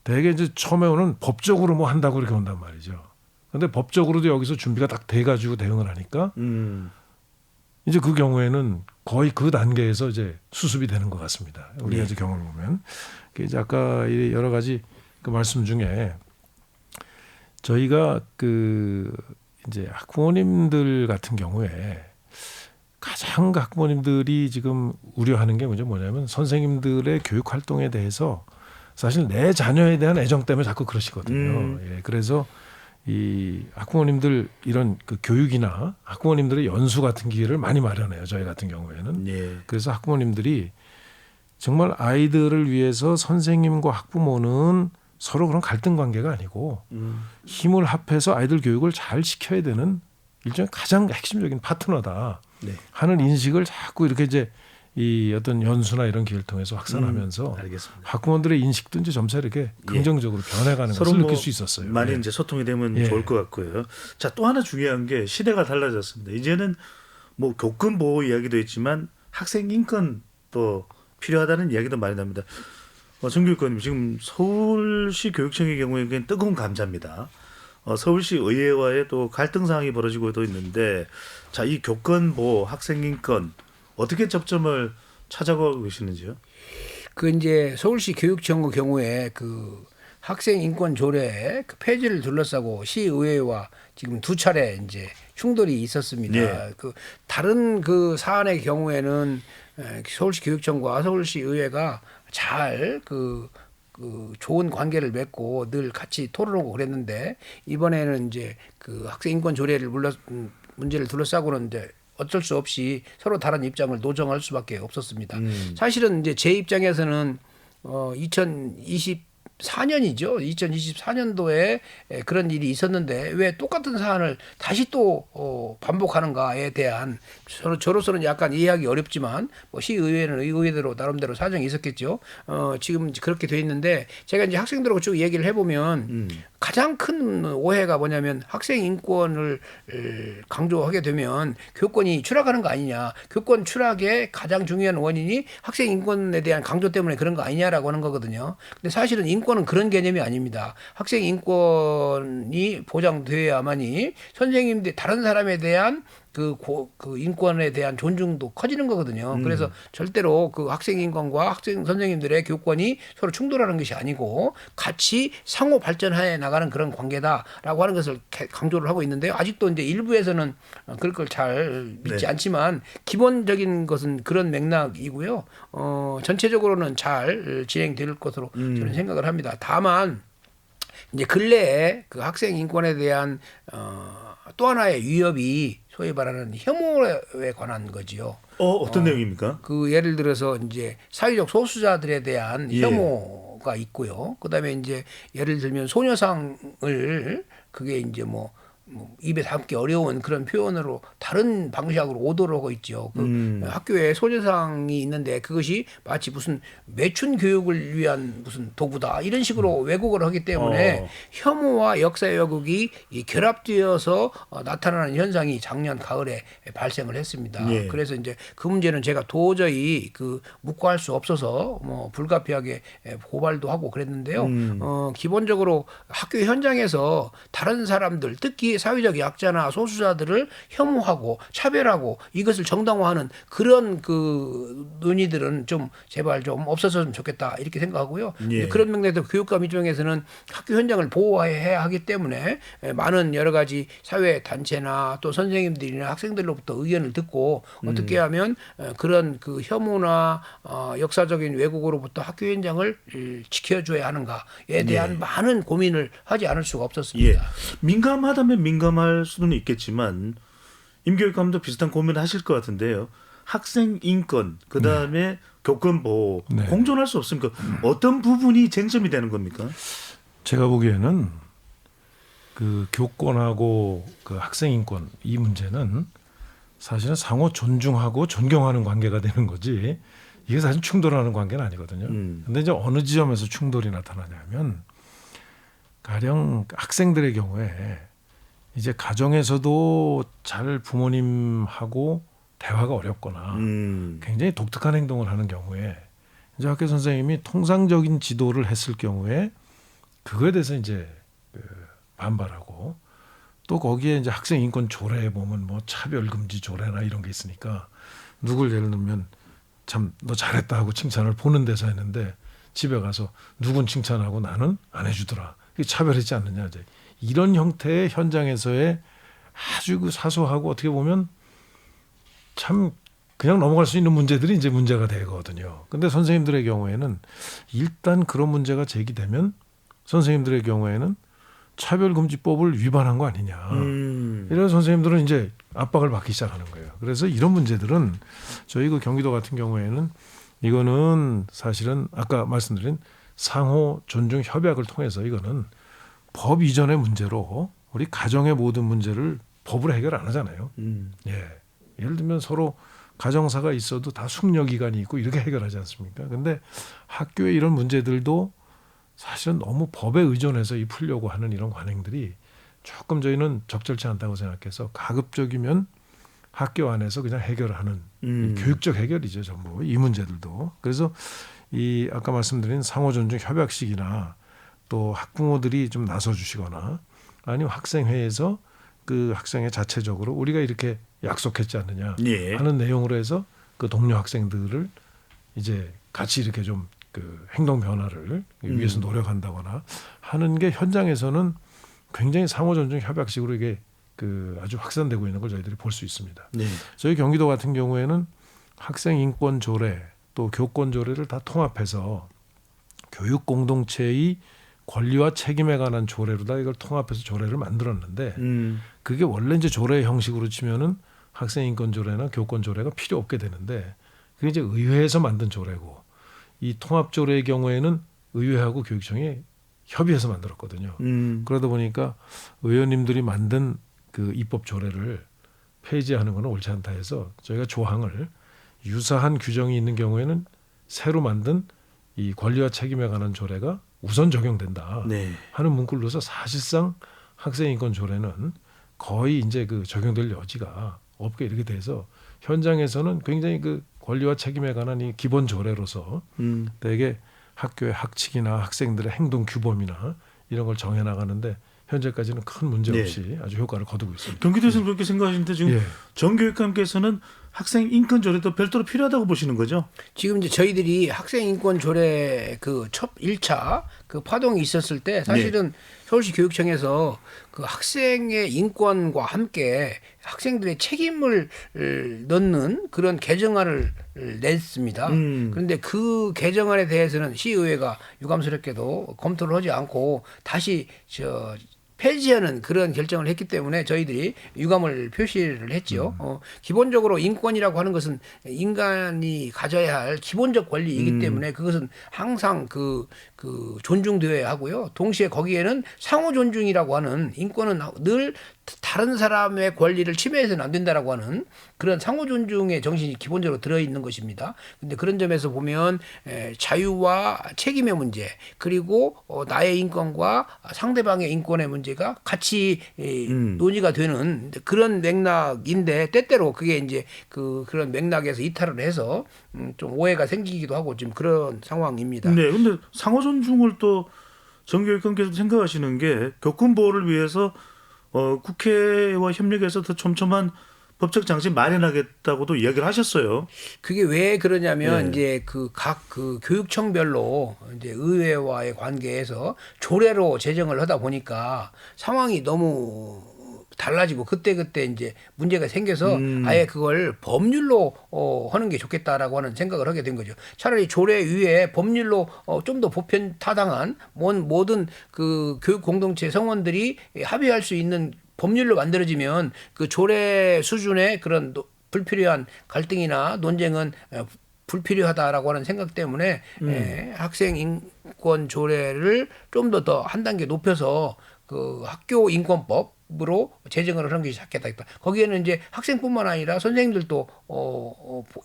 대개 이제 처음에 오는 법적으로 뭐 한다고 이렇게 온단 말이죠. 그런데 법적으로도 여기서 준비가 딱 돼가지고 대응을 하니까 이제 그 경우에는 거의 그 단계에서 이제 수습이 되는 것 같습니다. 우리가 이제 경험을 보면 이제 아까 여러 가지 그 말씀 중에 저희가 이제 학부모님들 같은 경우에 가장 학부모님들이 지금 우려하는 게 뭐냐면 선생님들의 교육 활동에 대해서 사실 내 자녀에 대한 애정 때문에 자꾸 그러시거든요. 예, 그래서 이 학부모님들 이런 그 교육이나 학부모님들의 연수 같은 기회를 많이 마련해요. 저희 같은 경우에는. 예. 그래서 학부모님들이 정말 아이들을 위해서 선생님과 학부모는 서로 그런 갈등 관계가 아니고 힘을 합해서 아이들 교육을 잘 시켜야 되는 일종의 가장 핵심적인 파트너다 하는 인식을 자꾸 이렇게 이제 이 어떤 연수나 이런 기회를 통해서 확산하면서 알겠습니다. 학부모들의 인식도 이제 점차 이렇게 긍정적으로 변해가는 것을 느낄 수 있었어요. 많이 이제 소통이 되면 좋을 것 같고요. 자, 또 하나 중요한 게 시대가 달라졌습니다. 이제는 뭐 교권 보호 이야기도 있지만 학생 인권도 필요하다는 이야기도 많이 납니다. 정교육관님 지금 서울시 교육청의 경우에 굉장히 뜨거운 감자입니다. 서울시 의회와의 또 갈등 상황이 벌어지고도 있는데 자, 이 교권 보호, 학생 인권 어떻게 접점을 찾아가고 계시는지요? 이제 서울시 교육청의 경우에 그 학생 인권 조례 그 폐지를 둘러싸고 시의회와 지금 두 차례 이제 충돌이 있었습니다. 네. 다른 그 사안의 경우에는 서울시 교육청과 서울시 의회가 잘 좋은 관계를 맺고 늘 같이 토론하고 그랬는데 이번에는 이제 그 학생 인권 조례를 문제를 둘러싸고는 이제 어쩔 수 없이 서로 다른 입장을 노정할 수밖에 없었습니다. 사실은 이제 제 입장에서는 2024년이죠. 2024년도에 그런 일이 있었는데 왜 똑같은 사안을 다시 또 반복하는가에 대한 저로서는 약간 이해하기 어렵지만 뭐 시의회는 의회대로 나름대로 사정이 있었겠죠. 지금 그렇게 돼 있는데 제가 이제 학생들하고 쭉 얘기를 해보면 가장 큰 오해가 뭐냐면 학생 인권을 강조하게 되면 교권이 추락하는 거 아니냐. 교권 추락의 가장 중요한 원인이 학생 인권에 대한 강조 때문에 그런 거 아니냐라고 하는 거거든요. 근데 사실은 인권은 그런 개념이 아닙니다. 학생 인권이 보장되어야만이 선생님들 다른 사람에 대한 그 인권에 대한 존중도 커지는 거거든요. 그래서 절대로 그 학생 인권과 학생 선생님들의 교권이 서로 충돌하는 것이 아니고 같이 상호 발전해 나가는 그런 관계다라고 하는 것을 강조를 하고 있는데요. 아직도 이제 일부에서는 그럴 걸 잘 믿지 않지만 기본적인 것은 그런 맥락이고요. 전체적으로는 잘 진행될 것으로 저는 생각을 합니다. 다만 이제 근래에 그 학생 인권에 대한 또 하나의 위협이 소위 말하는 혐오에 관한 거지요. 어떤 내용입니까? 예를 들어서 이제 사회적 소수자들에 대한 혐오가 있고요. 그다음에 이제 예를 들면 소녀상을 그게 이제 뭐 입에 담기 어려운 그런 표현으로 다른 방식으로 오도를 하고 있죠. 학교에 소녀상이 있는데 그것이 마치 무슨 매춘 교육을 위한 무슨 도구다 이런 식으로 왜곡을 하기 때문에 혐오와 역사 왜곡이 결합되어서 나타나는 현상이 작년 가을에 발생을 했습니다. 그래서 이제 그 문제는 제가 도저히 묵과할 수 없어서 뭐 불가피하게 고발도 하고 그랬는데요. 기본적으로 학교 현장에서 다른 사람들 특히 사회적 약자나 소수자들을 혐오하고 차별하고 이것을 정당화하는 그런 논의들은 좀 제발 좀 없어졌으면 좋겠다 이렇게 생각하고요. 그런 맥락에서 교육감 입장에서는 학교 현장을 보호해야 하기 때문에 많은 여러 가지 사회 단체나 또 선생님들이나 학생들로부터 의견을 듣고 어떻게 하면 그런 혐오나 역사적인 왜곡으로부터 학교 현장을 지켜줘야 하는가에 대한 많은 고민을 하지 않을 수가 없었습니다. 민감하다면 민감할 수는 있겠지만 임 교육감도 비슷한 고민을 하실 것 같은데요. 학생 인권, 그 다음에 교권 보호 네. 공존할 수 없습니까? 어떤 부분이 쟁점이 되는 겁니까? 제가 보기에는 그 교권하고 그 학생 인권 이 문제는 사실은 상호 존중하고 존경하는 관계가 되는 거지 이게 사실 충돌하는 관계는 아니거든요. 근데 이제 어느 지점에서 충돌이 나타나냐면 가령 학생들의 경우에 이제 가정에서도 잘 부모님하고 대화가 어렵거나 굉장히 독특한 행동을 하는 경우에 이제 학교 선생님이 통상적인 지도를 했을 경우에 그거에 대해서 이제 반발하고 또 거기에 이제 학생 인권 조례에 보면 뭐 차별 금지 조례나 이런 게 있으니까 누굴 예를 들면 참 너 잘했다 하고 칭찬을 보는 데서 했는데 집에 가서 누군 칭찬하고 나는 안 해주더라. 이게 차별했지 않느냐. 이제 이런 형태의 현장에서의 아주 그 사소하고 어떻게 보면 참 그냥 넘어갈 수 있는 문제들이 이제 문제가 되거든요. 근데 선생님들의 경우에는 일단 그런 문제가 제기되면 선생님들의 경우에는 차별금지법을 위반한 거 아니냐. 이런 선생님들은 이제 압박을 받기 시작하는 거예요. 그래서 이런 문제들은 저희 그 경기도 같은 경우에는 이거는 사실은 아까 말씀드린 상호 존중 협약을 통해서 이거는 법 이전의 문제로 우리 가정의 모든 문제를 법으로 해결 안 하잖아요. 예. 예를 들면 서로 가정사가 있어도 다 숙려 기간이 있고 이렇게 해결하지 않습니까? 근데 학교의 이런 문제들도 사실은 너무 법에 의존해서 이 풀려고 하는 이런 관행들이 조금 저희는 적절치 않다고 생각해서 가급적이면 학교 안에서 그냥 해결하는 이 교육적 해결이죠, 전부 이 문제들도. 그래서 이 아까 말씀드린 상호존중 협약식이나 또 학부모들이 좀 나서주시거나 아니면 학생회에서 그 학생회 자체적으로 우리가 이렇게 약속했지 않느냐 하는 내용으로 해서 그 동료 학생들을 이제 같이 이렇게 좀 그 행동 변화를 위해서 노력한다거나 하는 게 현장에서는 굉장히 상호존중 협약식으로 이게 그 아주 확산되고 있는 걸 저희들이 볼 수 있습니다. 네. 저희 경기도 같은 경우에는 학생 인권 조례 또 교권 조례를 다 통합해서 교육 공동체의 권리와 책임에 관한 조례로다 이걸 통합해서 조례를 만들었는데 그게 원래 이제 조례 형식으로 치면은 학생 인권 조례나 교권 조례가 필요 없게 되는데 그게 이제 의회에서 만든 조례고 이 통합 조례의 경우에는 의회하고 교육청이 협의해서 만들었거든요. 그러다 보니까 의원님들이 만든 그 입법 조례를 폐지하는 건 옳지 않다 해서 저희가 조항을 유사한 규정이 있는 경우에는 새로 만든 이 권리와 책임에 관한 조례가 우선 적용된다 하는 문구를 넣어서 사실상 학생인권 조례는 거의 이제 그 적용될 여지가 없게 이렇게 돼서 현장에서는 굉장히 그 권리와 책임에 관한 이 기본 조례로서 대개 학교의 학칙이나 학생들의 행동 규범이나 이런 걸 정해 나가는데 현재까지는 큰 문제 없이 아주 효과를 거두고 있습니다. 경기도에서는 그렇게 생각하시는데 지금 정교육감께서는 학생 인권 조례도 별도로 필요하다고 보시는 거죠? 지금 이제 저희들이 학생 인권 조례 그 첫 1차 그 파동이 있었을 때 사실은 서울시 교육청에서 그 학생의 인권과 함께 학생들의 책임을 넣는 그런 개정안을 냈습니다. 그런데 그 개정안에 대해서는 시의회가 유감스럽게도 검토를 하지 않고 다시 폐지하는 그런 결정을 했기 때문에 저희들이 유감을 표시를 했지요. 기본적으로 인권이라고 하는 것은 인간이 가져야 할 기본적 권리이기 때문에 그것은 항상 그 존중되어야 하고요. 동시에 거기에는 상호 존중이라고 하는 인권은 늘 다른 사람의 권리를 침해해서는 안 된다라고 하는 그런 상호 존중의 정신이 기본적으로 들어있는 것입니다. 근데 그런 점에서 보면 자유와 책임의 문제 그리고 나의 인권과 상대방의 인권의 문제가 같이 논의가 되는 그런 맥락인데 때때로 그게 이제 그런 맥락에서 이탈을 해서 좀 오해가 생기기도 하고 지금 그런 상황입니다. 네, 근데 상호 존중을 또 정교육감께서 생각하시는 게 교권 보호를 위해서 국회와 협력해서 더 촘촘한 법적 장치 마련하겠다고도 이야기를 하셨어요. 그게 왜 그러냐면 이제 각 교육청별로 이제 의회와의 관계에서 조례로 제정을 하다 보니까 상황이 너무 달라지고 그때 이제 문제가 생겨서 아예 그걸 법률로 하는 게 좋겠다라고 하는 생각을 하게 된 거죠. 차라리 조례 위에 법률로 좀 더 보편 타당한 모든 그 교육 공동체 성원들이 합의할 수 있는 법률로 만들어지면 그 조례 수준의 그런 불필요한 갈등이나 논쟁은 불필요하다라고 하는 생각 때문에 학생 인권 조례를 좀 더 한 단계 높여서 그 학교 인권법으로 제정을 하는 것이 좋겠다. 거기에는 이제 학생뿐만 아니라 선생님들도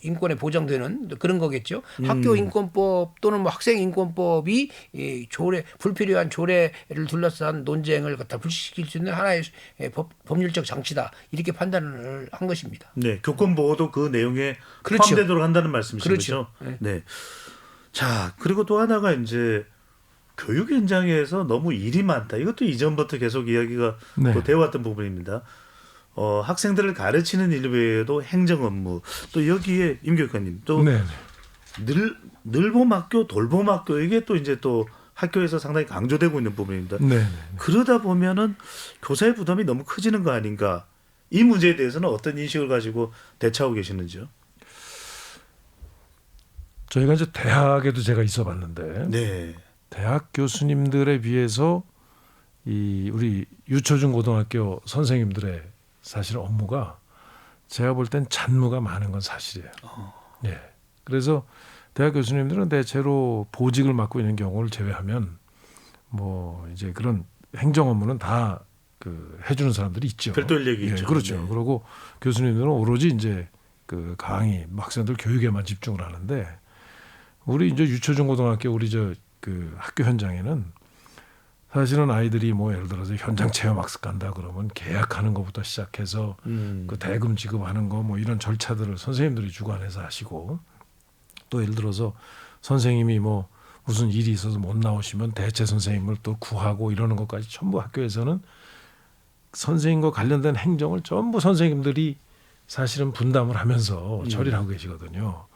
인권에 보장되는 그런 거겠죠. 학교 인권법 또는 뭐 학생 인권법이 이 조례 불필요한 조례를 둘러싼 논쟁을 갖다 불식시킬 수 있는 하나의 법률적 장치다. 이렇게 판단을 한 것입니다. 네, 교권 보호도 그 내용에 그렇죠. 포함되도록 한다는 말씀이신 그렇죠. 거죠. 네. 자, 그리고 또 하나가 이제 교육 현장에서 너무 일이 많다. 이것도 이전부터 계속 이야기가 네. 또 되어왔던 부분입니다. 학생들을 가르치는 일 외에도 행정 업무, 또 여기에 임 교육관님 또 네. 늘봄학교, 돌봄학교 이게 또 이제 또 학교에서 상당히 강조되고 있는 부분입니다. 네. 그러다 보면은 교사의 부담이 너무 커지는 거 아닌가? 이 문제에 대해서는 어떤 인식을 가지고 대처하고 계시는지요? 저희가 이제 대학에도 제가 있어봤는데 네. 대학 교수님들에 비해서 이 우리 유초중 고등학교 선생님들의 사실 업무가 제가 볼 땐 잔무가 많은 건 사실이에요. 예. 그래서 대학 교수님들은 대체로 보직을 맡고 있는 경우를 제외하면 뭐 이제 그런 행정 업무는 다 그 해주는 사람들이 있죠. 별도 인력이 예, 있죠. 그렇죠. 네. 그리고 교수님들은 오로지 이제 그 강의, 학생들 교육에만 집중을 하는데 우리 이제 유초중 고등학교 우리 그 학교 현장에는 사실은 아이들이 뭐 예를 들어서 현장 체험 학습 간다 그러면 계약하는 것부터 시작해서 그 대금 지급하는 거 뭐 이런 절차들을 선생님들이 주관해서 하시고 또 예를 들어서 선생님이 뭐 무슨 일이 있어서 못 나오시면 대체 선생님을 또 구하고 이러는 것까지 전부 학교에서는 선생님과 관련된 행정을 전부 선생님들이 사실은 분담을 하면서 처리를 하고 계시거든요.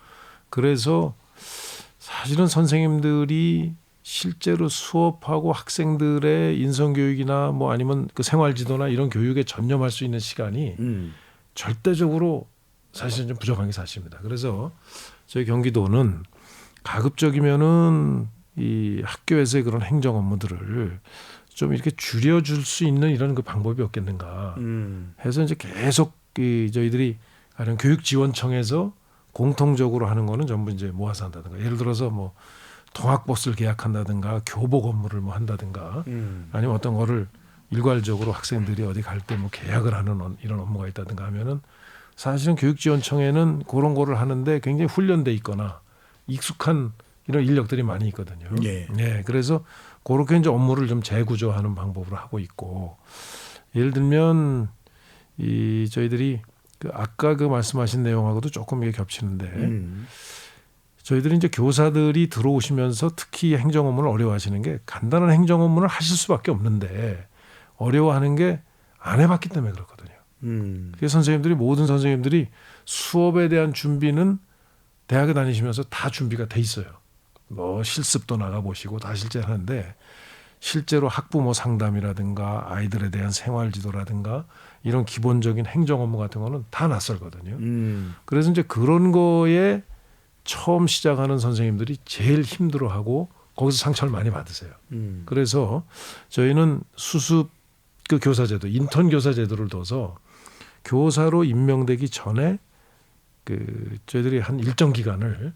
그래서 사실은 선생님들이 실제로 수업하고 학생들의 인성교육이나 뭐 아니면 그 생활지도나 이런 교육에 전념할 수 있는 시간이 절대적으로 사실은 좀 부족한 게 사실입니다. 그래서 저희 경기도는 가급적이면은 이 학교에서의 그런 행정 업무들을 좀 이렇게 줄여줄 수 있는 이런 그 방법이 없겠는가 해서 이제 계속 저희들이 가령 교육지원청에서 공통적으로 하는 거는 전부 이제 모아서 한다든가 예를 들어서 뭐 통학버스를 계약한다든가 교복 업무를 뭐 한다든가 아니면 어떤 거를 일괄적으로 학생들이 어디 갈 때 뭐 계약을 하는 이런 업무가 있다든가 하면은 사실은 교육지원청에는 그런 거를 하는데 굉장히 훈련돼 있거나 익숙한 이런 인력들이 많이 있거든요. 예. 네, 그래서 그렇게 이제 업무를 좀 재구조하는 방법으로 하고 있고 예를 들면 이 저희들이 그 아까 그 말씀하신 내용하고도 조금 이게 겹치는데 저희들이 이제 교사들이 들어오시면서 특히 행정 업무를 어려워하시는 게 간단한 행정 업무를 하실 수밖에 없는데 어려워하는 게 안 해봤기 때문에 그렇거든요. 그래서 선생님들이 모든 선생님들이 수업에 대한 준비는 대학에 다니시면서 다 준비가 돼 있어요. 뭐 실습도 나가보시고 다 실제 하는데 실제로 학부모 상담이라든가 아이들에 대한 생활지도라든가 이런 기본적인 행정 업무 같은 거는 다 낯설거든요. 그래서 이제 그런 거에 처음 시작하는 선생님들이 제일 힘들어하고 거기서 상처를 많이 받으세요. 그래서 저희는 수습 그 교사제도, 인턴 교사제도를 둬서 교사로 임명되기 전에 그 저희들이 한 일정 기간을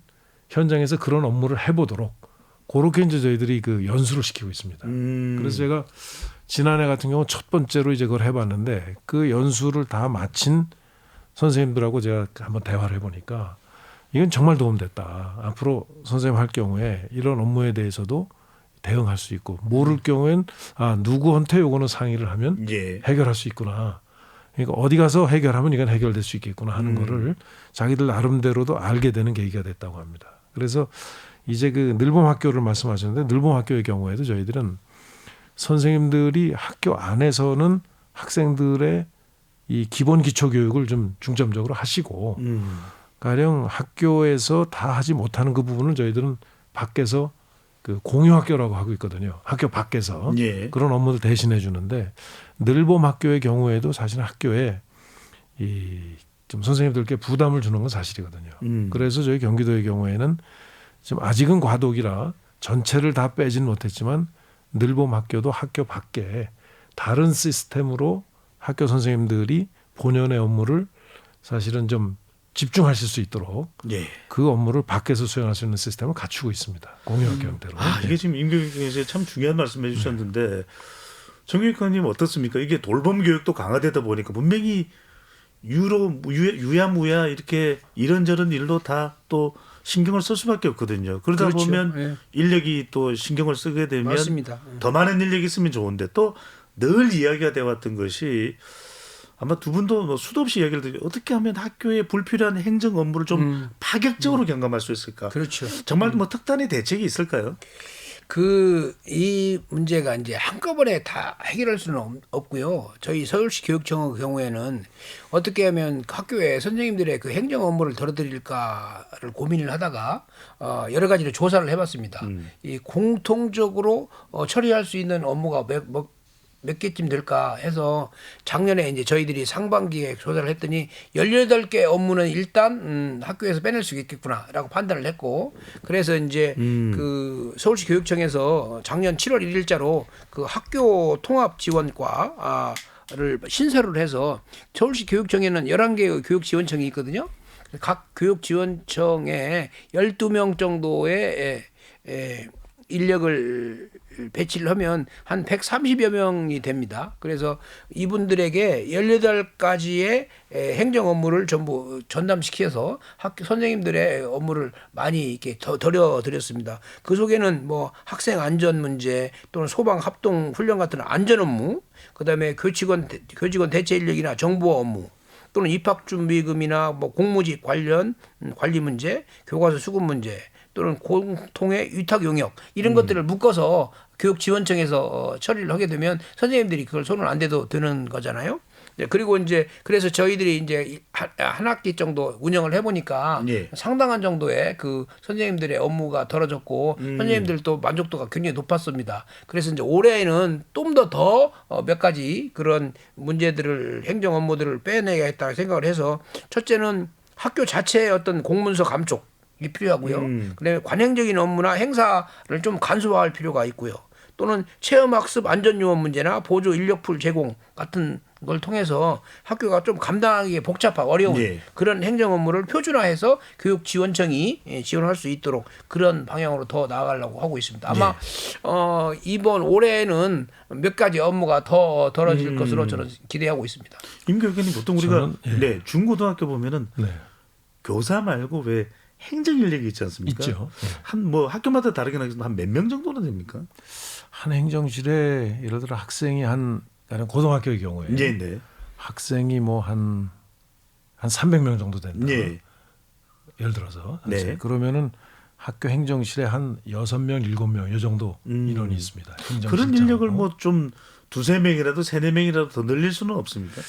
현장에서 그런 업무를 해보도록 그렇게 이제 저희들이 그 연수를 시키고 있습니다. 그래서 제가 지난해 같은 경우 첫 번째로 이제 그걸 해봤는데 그 연수를 다 마친 선생님들하고 제가 한번 대화를 해보니까 이건 정말 도움됐다. 앞으로 선생님 할 경우에 이런 업무에 대해서도 대응할 수 있고 모를 경우엔 누구한테 요거는 상의를 하면 예. 해결할 수 있구나. 그러니까 어디 가서 해결하면 이건 해결될 수 있겠구나 하는 거를 자기들 나름대로도 알게 되는 계기가 됐다고 합니다. 그래서 이제 그 늘봄학교를 말씀하셨는데 늘봄학교의 경우에도 저희들은 선생님들이 학교 안에서는 학생들의 이 기본 기초 교육을 좀 중점적으로 하시고 가령 학교에서 다 하지 못하는 그 부분을 저희들은 밖에서 그 공유학교라고 하고 있거든요. 학교 밖에서 예. 그런 업무를 대신해 주는데 늘봄학교의 경우에도 사실 학교에 이 좀 선생님들께 부담을 주는 건 사실이거든요. 그래서 저희 경기도의 경우에는 지금 아직은 과도기라 전체를 다 빼지는 못했지만 늘봄학교도 학교 밖에 다른 시스템으로 학교 선생님들이 본연의 업무를 사실은 좀 집중하실 수 있도록 예. 그 업무를 밖에서 수행할 수 있는 시스템을 갖추고 있습니다. 공유학교 형태로. 이게 지금 임교육에서 참 중요한 말씀해 주셨는데 정교육관님 어떻습니까? 이게 돌봄 교육도 강화되다 보니까 분명히 유야무야 이렇게 이런저런 일로 다 또 신경을 쓸 수밖에 없거든요. 그러다 그렇죠. 보면 예. 인력이 또 신경을 쓰게 되면 맞습니다. 더 많은 인력이 있으면 좋은데 또 늘 이야기가 되어 왔던 것이 아마 두 분도 뭐 수도 없이 이야기를 드리죠. 어떻게 하면 학교에 불필요한 행정 업무를 좀 파격적으로 경감할 수 있을까? 그렇죠. 정말 뭐 특단의 대책이 있을까요? 이 문제가 이제 한꺼번에 다 해결할 수는 없고요. 저희 서울시 교육청의 경우에는 어떻게 하면 학교에 선생님들의 그 행정 업무를 덜어드릴까를 고민을 하다가 여러 가지로 조사를 해봤습니다. 이 공통적으로 처리할 수 있는 업무가 몇 개쯤 될까 해서 작년에 이제 저희들이 상반기에 조사를 했더니 18개 업무는 일단 학교에서 빼낼 수 있겠구나라고 판단을 했고 그래서 이제 그 서울시 교육청에서 작년 7월 1일자로 그 학교 통합 지원과를 신설을 해서 서울시 교육청에는 11개의 교육 지원청이 있거든요. 각 교육 지원청에 12명 정도의 인력을 배치를 하면 한 130여 명이 됩니다. 그래서 이분들에게 18가지의 행정 업무를 전부 전담시켜서 학교 선생님들의 업무를 많이 이렇게 덜어드렸습니다. 그 속에는 뭐 학생 안전 문제 또는 소방 합동 훈련 같은 안전 업무, 그다음에 교직원 대체 인력이나 정보 업무, 또는 입학준비금이나 뭐 공무집 관련 관리 문제, 교과서 수급 문제, 또는 공통의 위탁 용역 이런 것들을 묶어서 교육지원청에서 처리를 하게 되면 선생님들이 그걸 손을 안 대도 되는 거잖아요. 그리고 이제 그래서 저희들이 이제 한 학기 정도 운영을 해보니까 예. 상당한 정도의 그 선생님들의 업무가 덜어졌고 선생님들도 만족도가 굉장히 높았습니다. 그래서 이제 올해에는 좀 더 몇 가지 그런 문제들을 행정 업무들을 빼내야겠다 생각을 해서 첫째는 학교 자체의 어떤 공문서 감촉 이 필요하고요. 그다음에 관행적인 업무나 행사를 좀 간소화할 필요가 있고요. 또는 체험학습 안전요원 문제나 보조 인력풀 제공 같은 걸 통해서 학교가 좀 감당하기 복잡하고 어려운 예. 그런 행정 업무를 표준화해서 교육지원청이 지원할 수 있도록 그런 방향으로 더 나아가려고 하고 있습니다. 아마 이번 올해에는 몇 가지 업무가 더 덜어질 것으로 저는 기대하고 있습니다. 임교육관님 보통 우리가 저는, 중고등학교 보면은 교사 말고 왜 행정 인력이 있지 않습니까? 있죠. 한 뭐 학교마다 다르긴 하겠지만 한 몇 명 정도나 됩니까? 한 행정실에 예를 들어 학생이 나는 고등학교의 경우에 네. 학생이 뭐 한 300명 정도 된다. 네. 예를 들어서 네. 그러면은 학교 행정실에 한 6명, 7명 이 정도 인원이 있습니다. 그런 인력을 뭐 좀 2-3명이라도 3-4명이라도 더 늘릴 수는 없습니까?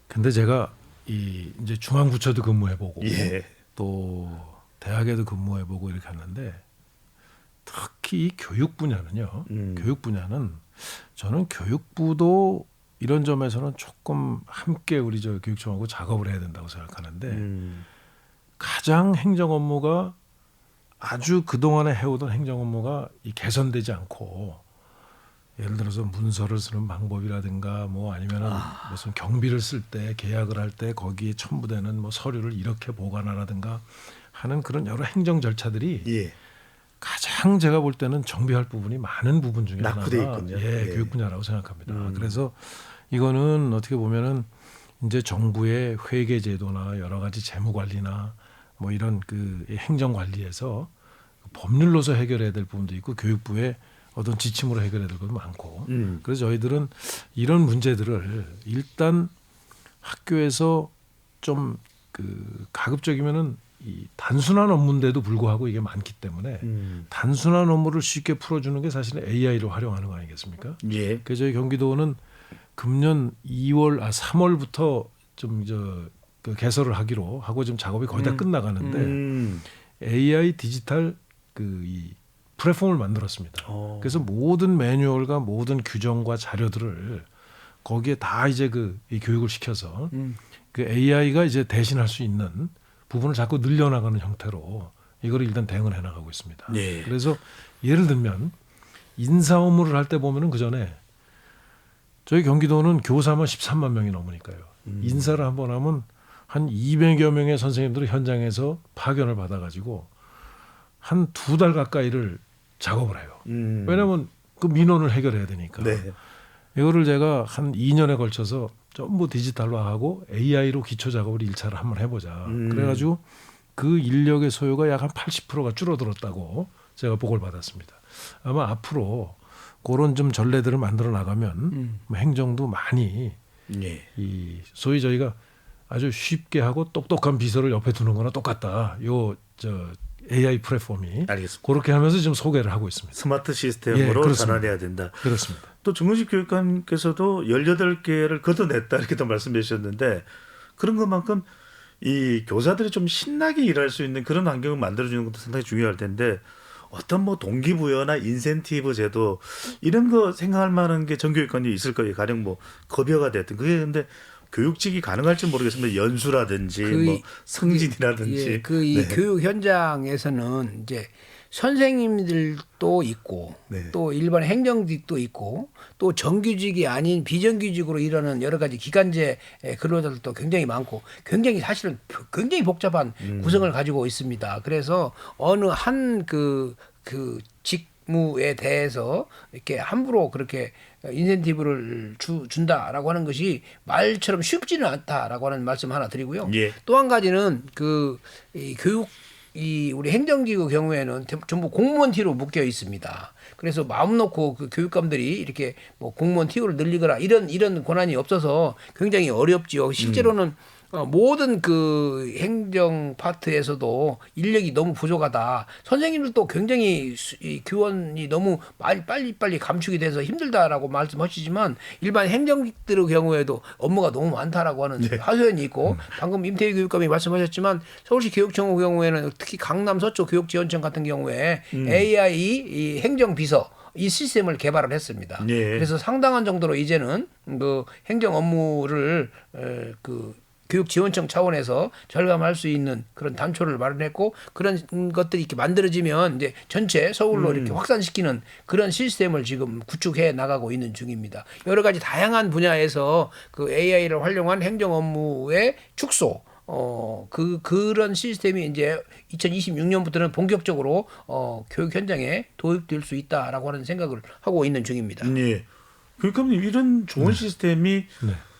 근데 제가 이제 중앙부처도 근무해보고 예. 또 대학에도 근무해보고 이렇게 하는데 특히 이 교육 분야는요. 교육 분야는 저는 교육부도 이런 점에서는 조금 함께 우리 저 교육청하고 작업을 해야 된다고 생각하는데 가장 행정 업무가 아주 그동안에 해오던 행정 업무가 개선되지 않고 예를 들어서 문서를 쓰는 방법이라든가 뭐 아니면은 무슨 경비를 쓸 때 계약을 할 때 거기에 첨부되는 뭐 서류를 이렇게 보관하라든가 하는 그런 여러 행정 절차들이 예. 가장 제가 볼 때는 정비할 부분이 많은 부분 중에 낙후돼 하나가 있군요. 교육 분야라고 생각합니다. 그래서 이거는 어떻게 보면은 이제 정부의 회계 제도나 여러 가지 재무 관리나 뭐 이런 그 행정 관리에서 법률로서 해결해야 될 부분도 있고 교육부의 어떤 지침으로 해결해야 될 것도 많고 그래서 저희들은 이런 문제들을 일단 학교에서 좀 그 가급적이면은 이 단순한 업무인데도 불구하고 이게 많기 때문에 단순한 업무를 쉽게 풀어주는 게 사실은 AI를 활용하는 거 아니겠습니까? 예. 그래서 저희 경기도는 금년 3월부터 좀 그 개설을 하기로 하고 지금 작업이 거의 다 끝나가는데 AI 디지털 이 플랫폼을 만들었습니다. 그래서 모든 매뉴얼과 모든 규정과 자료들을 거기에 다 이제 이 교육을 시켜서 그 AI가 이제 대신할 수 있는 부분을 자꾸 늘려나가는 형태로 이거를 일단 대응을 해나가고 있습니다. 네. 그래서 예를 들면 인사 업무를 할 때 보면은 그 전에 저희 경기도는 교사만 13만 명이 넘으니까요. 인사를 한번 하면 한 200여 명의 선생님들이 현장에서 파견을 받아가지고 한 2달 가까이를 작업을 해요. 왜냐하면 그 민원을 해결해야 되니까. 네. 이거를 제가 한 2년에 걸쳐서 전부 디지털화하고 AI로 기초 작업을 1차를 한번 해보자. 그래가지고 그 인력의 소요가 약 한 80%가 줄어들었다고 제가 보고를 받았습니다. 아마 앞으로 그런 좀 전례들을 만들어 나가면 뭐 행정도 많이 예. 이 소위 저희가 아주 쉽게 하고 똑똑한 비서를 옆에 두는 거나 똑같다. 요 저 AI 플랫폼이 알겠습니다. 그렇게 하면서 지금 소개를 하고 있습니다. 스마트 시스템으로 예, 전환해야 된다. 그렇습니다. 또 정은식 교육감께서도 18개를 걷어냈다 이렇게 또 말씀해 주셨는데 그런 것만큼 이 교사들이 좀 신나게 일할 수 있는 그런 환경을 만들어주는 것도 상당히 중요할 텐데 어떤 뭐 동기부여나 인센티브 제도 이런 거 생각할 만한 게 정교육관이 있을 거예요. 가령 뭐 급여가 됐든 그게 근데 교육직이 가능할지 모르겠습니다. 연수라든지 뭐 승진이라든지 이 교육 현장에서는 이제 선생님들도 있고 또 일반 행정직도 있고 또 정규직이 아닌 비정규직으로 일하는 여러 가지 기간제 근로자들도 굉장히 많고 굉장히 사실은 굉장히 복잡한 구성을 가지고 있습니다. 그래서 어느 한 그 직무에 대해서 이렇게 함부로 그렇게 인센티브를 준다라고 하는 것이 말처럼 쉽지는 않다라고 하는 말씀 하나 드리고요. 예. 또 한 가지는 이 교육 우리 행정직의 경우에는 전부 공무원 T로 묶여 있습니다. 그래서 마음 놓고 그 교육감들이 이렇게 뭐 공무원 T를 늘리거나 이런 권한이 없어서 굉장히 어렵지요. 실제로는 모든 그 행정 파트에서도 인력이 너무 부족하다. 선생님들도 굉장히 이 교원이 너무 빨리 감축이 돼서 힘들다라고 말씀하시지만 일반 행정직들의 경우에도 업무가 너무 많다라고 하는 하소연이 있고 방금 임태희 교육감이 말씀하셨지만 서울시 교육청의 경우에는 특히 강남 서초 교육지원청 같은 경우에 AI 이 행정비서 이 시스템을 개발을 했습니다. 예. 그래서 상당한 정도로 이제는 그 행정 업무를 교육지원청 차원에서 절감할 수 있는 그런 단초를 마련했고 그런 것들이 이렇게 만들어지면 이제 전체 서울로 이렇게 확산시키는 그런 시스템을 지금 구축해 나가고 있는 중입니다. 여러 가지 다양한 분야에서 그 AI를 활용한 행정 업무의 축소 그런 시스템이 이제 2026년부터는 본격적으로 교육 현장에 도입될 수 있다라고 하는 생각을 하고 있는 중입니다. 네. 교육감님 이런 좋은 시스템이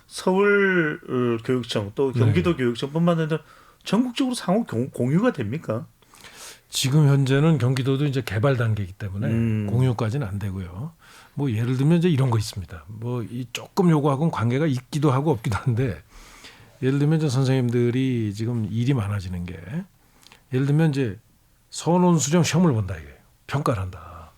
서울 교육청 또 경기도 교육청뿐만 아니라 전국적으로 상호 공유가 됩니까? 지금 현재는 경기도도 이제 개발 단계이기 때문에 공유까지는 안 되고요. 뭐 예를 들면 이제 이런 거 있습니다. 뭐 이 조금 요거하고는 관계가 있기도 하고 없기도 한데 예를 들면 이제 선생님들이 지금 일이 많아지는 게 예를 들면 이제 선원 수정 시험을 본다 이게 평가를 한다.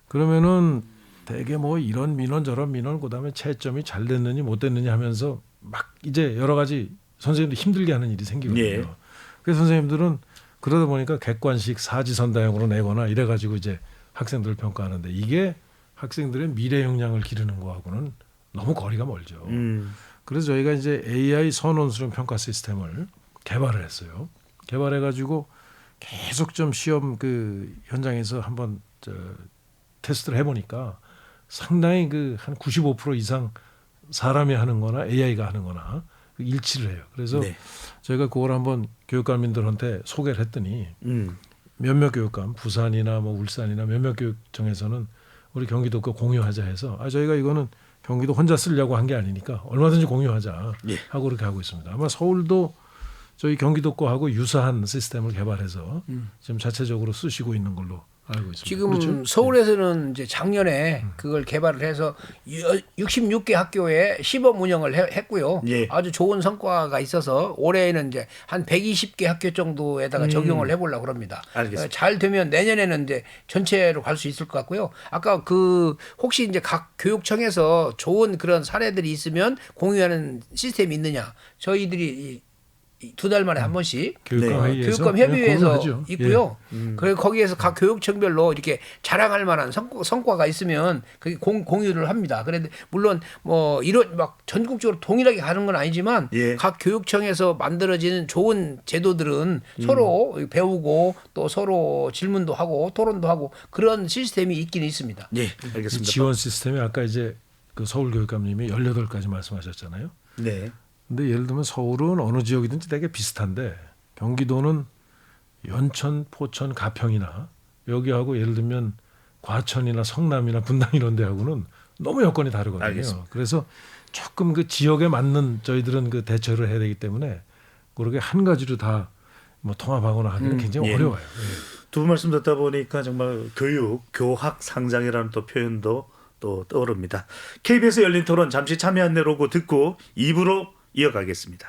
그러면은 되게 뭐 이런 민원 저런 민원 그다음에 채점이 잘 됐느니 못 됐느니 하면서 막 이제 여러 가지 선생님들 힘들게 하는 일이 생기거든요. 예. 그래서 선생님들은 그러다 보니까 객관식 사지선다형으로 내거나 이래가지고 이제 학생들을 평가하는데 이게 학생들의 미래 역량을 기르는 거하고는 너무 거리가 멀죠. 그래서 저희가 이제 AI 선원 수령 평가 시스템을 개발을 했어요. 개발해가지고 계속 좀 시험 그 현장에서 한번 테스트를 해보니까 상당히 그 한 95% 이상 사람이 하는 거나 AI가 하는 거나 일치를 해요. 그래서 저희가 그걸 한번 교육감님들한테 소개를 했더니 몇몇 교육감, 부산이나 뭐 울산이나 몇몇 교육청에서는 우리 경기도 거 공유하자 해서 저희가 이거는 경기도 혼자 쓰려고 한 게 아니니까 얼마든지 공유하자 하고 그렇게 하고 있습니다. 아마 서울도 저희 경기도 거하고 유사한 시스템을 개발해서 지금 자체적으로 쓰시고 있는 걸로 알고 있습니다. 지금 그렇죠? 서울에서는 이제 작년에 그걸 개발을 해서 66개 학교에 시범 운영을 했고요. 아주 좋은 성과가 있어서 올해에는 이제 한 120개 학교 정도에다가 적용을 해보려고 합니다. 알겠습니다. 잘 되면 내년에는 이제 전체로 갈 수 있을 것 같고요. 아까 혹시 이제 각 교육청에서 좋은 그런 사례들이 있으면 공유하는 시스템이 있느냐? 저희들이 2달 만에 한 번씩 교육감 협의회에서 있고요. 그리고 거기에서 각 교육청별로 이렇게 자랑할 만한 성과가 있으면 그게 공유를 합니다. 그런데 물론 뭐 이런 막 전국적으로 동일하게 가는 건 아니지만 각 교육청에서 만들어지는 좋은 제도들은 서로 배우고 또 서로 질문도 하고 토론도 하고 그런 시스템이 있긴 있습니다. 네, 알겠습니다. 지원 시스템이 아까 이제 그 서울 교육감님이 18가지 말씀하셨잖아요. 네. 근데 예를 들면 서울은 어느 지역이든지 되게 비슷한데 경기도는 연천, 포천, 가평이나 여기하고 예를 들면 과천이나 성남이나 분당 이런 데하고는 너무 여건이 다르거든요. 알겠습니다. 그래서 조금 그 지역에 맞는 저희들은 그 대처를 해야 되기 때문에 그렇게 한 가지로 다 뭐 통합하거나 하기는 굉장히 예. 어려워요. 두 분 말씀 듣다 보니까 정말 교육, 교학 상장이라는 또 표현도 또 떠오릅니다. KBS 열린 토론 잠시 참여 안내 로고 듣고 2부로 이어가겠습니다.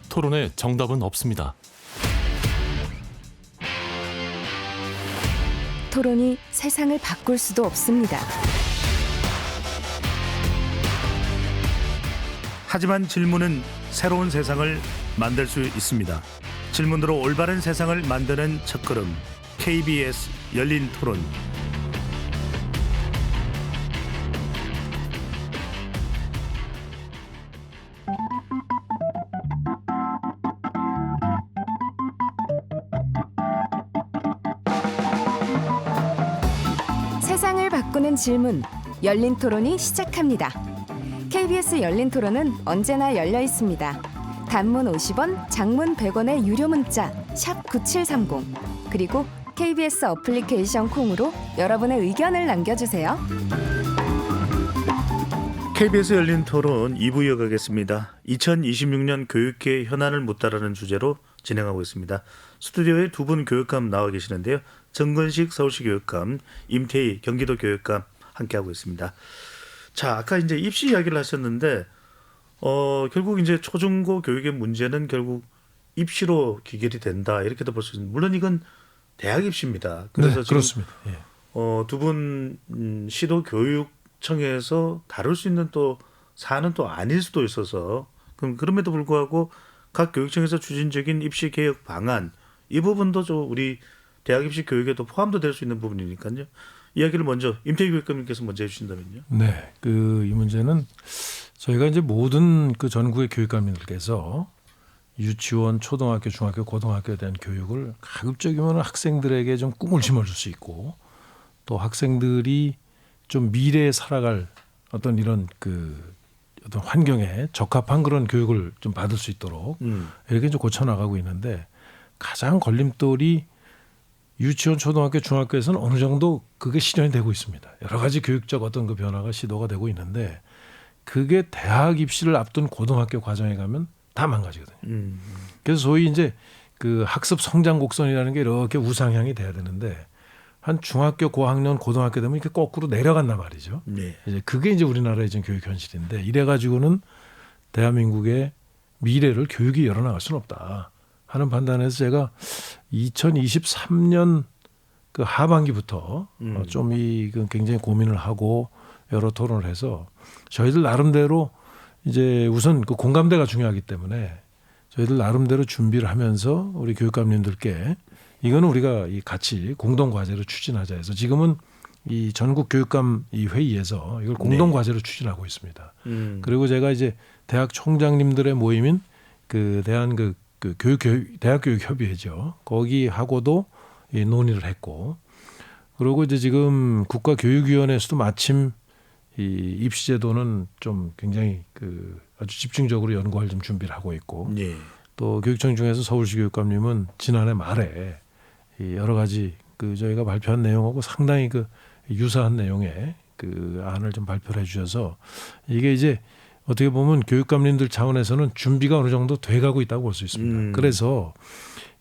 토론에 정답은 없습니다. 토론이 세상을 바꿀 수도 없습니다. 하지만 질문은 새로운 세상을 만들 수 있습니다. 질문으로 올바른 세상을 만드는 첫걸음, KBS 열린 토론. 세상을 바꾸는 질문, 열린 토론이 시작합니다. KBS 열린 토론은 언제나 열려 있습니다. 단문 50원, 장문 100원의 유료 문자 샵 9730 그리고 KBS 어플리케이션 콩으로 여러분의 의견을 남겨주세요. KBS 열린 토론 2부 이어가겠습니다. 2026년 교육계 현안을 묻다라는 주제로 진행하고 있습니다. 스튜디오에 두 분 교육감 나와 계시는데요. 정근식 서울시 교육감, 임태희 경기도 교육감 함께하고 있습니다. 자, 아까 이제 입시 이야기를 하셨는데 결국 이제 초중고 교육의 문제는 결국 입시로 귀결이 된다 이렇게도 볼 수 있습니다. 물론 이건 대학 입시입니다. 그래서 네, 그렇습니다. 예. 두 분 시도 교육청에서 다룰 수 있는 또 사안은 또 아닐 수도 있어서 그럼에도 불구하고 각 교육청에서 추진적인 입시 개혁 방안 이 부분도 좀 우리 대학 입시 교육에도 포함도 될 수 있는 부분이니까요. 이야기를 먼저 임태희 교육감님께서 먼저 해주신다면요. 네, 이 문제는 저희가 이제 모든 그 전국의 교육감님들께서 유치원, 초등학교, 중학교, 고등학교에 대한 교육을 가급적이면 학생들에게 좀 꿈을 심어줄 수 있고 또 학생들이 좀 미래에 살아갈 어떤 이런 어떤 환경에 적합한 그런 교육을 좀 받을 수 있도록 이렇게 좀 고쳐나가고 있는데 가장 걸림돌이 유치원, 초등학교, 중학교에서는 어느 정도 그게 실현이 되고 있습니다. 여러 가지 교육적 어떤 그 변화가 시도가 되고 있는데 그게 대학 입시를 앞둔 고등학교 과정에 가면 다 망가지거든요. 그래서 소위 이제 그 학습 성장 곡선이라는 게 이렇게 우상향이 돼야 되는데 한 중학교 고학년 고등학교 되면 이렇게 거꾸로 내려간단 말이죠. 네. 이제 그게 이제 우리나라의 지금 교육 현실인데 이래 가지고는 대한민국의 미래를 교육이 열어나갈 수는 없다 하는 판단에서 제가 2023년 그 하반기부터 좀 굉장히 고민을 하고 여러 토론을 해서 저희들 나름대로 이제 우선 그 공감대가 중요하기 때문에 저희들 나름대로 준비를 하면서 우리 교육감님들께 이거는 우리가 같이 공동 과제로 추진하자 해서 지금은 이 전국 교육감 이 회의에서 이걸 공동 과제로 추진하고 있습니다. 그리고 제가 이제 대학 총장님들의 모임인 그 대학교육협의회죠. 거기하고도 논의를 했고, 그리고 이제 지금 국가교육위원회에서도 마침 이 입시제도는 좀 굉장히 아주 집중적으로 연구할 좀 준비를 하고 있고, 또 교육청 중에서 서울시 교육감님은 지난해 말에 이 여러 가지 저희가 발표한 내용하고 상당히 유사한 내용의 안을 좀 발표를 해주셔서 이게 이제 어떻게 보면 교육감님들 차원에서는 준비가 어느 정도 돼가고 있다고 볼 수 있습니다. 그래서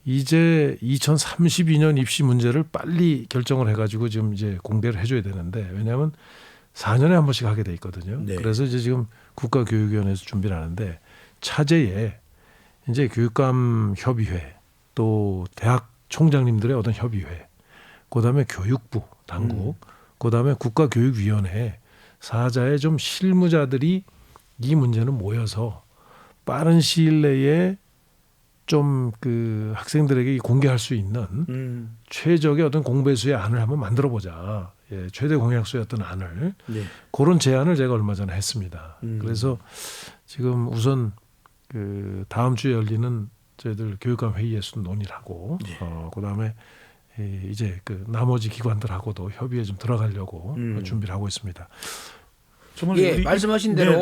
이제 2032년 입시 문제를 빨리 결정을 해가지고 지금 이제 공개를 해줘야 되는데 왜냐하면 4년에 한 번씩 하게 돼 있거든요. 네. 그래서 이제 지금 국가교육위원회에서 준비를 하는데 차제에 이제 교육감 협의회 또 대학 총장님들의 어떤 협의회, 그다음에 교육부 당국, 그다음에 국가교육위원회 사자의 좀 실무자들이 이 문제는 모여서 빠른 시일 내에 좀 학생들에게 공개할 수 있는 최적의 어떤 공배수의 안을 한번 만들어 보자. 예, 최대 공약수의 어떤 안을 그런 제안을 제가 얼마 전에 했습니다. 그래서 지금 우선 다음 주에 열리는 저희들 교육감 회의에서 논의를 하고 그다음에 이제 그 나머지 기관들하고도 협의에 좀 들어가려고 준비를 하고 있습니다. 정말 예, 말씀하신 대로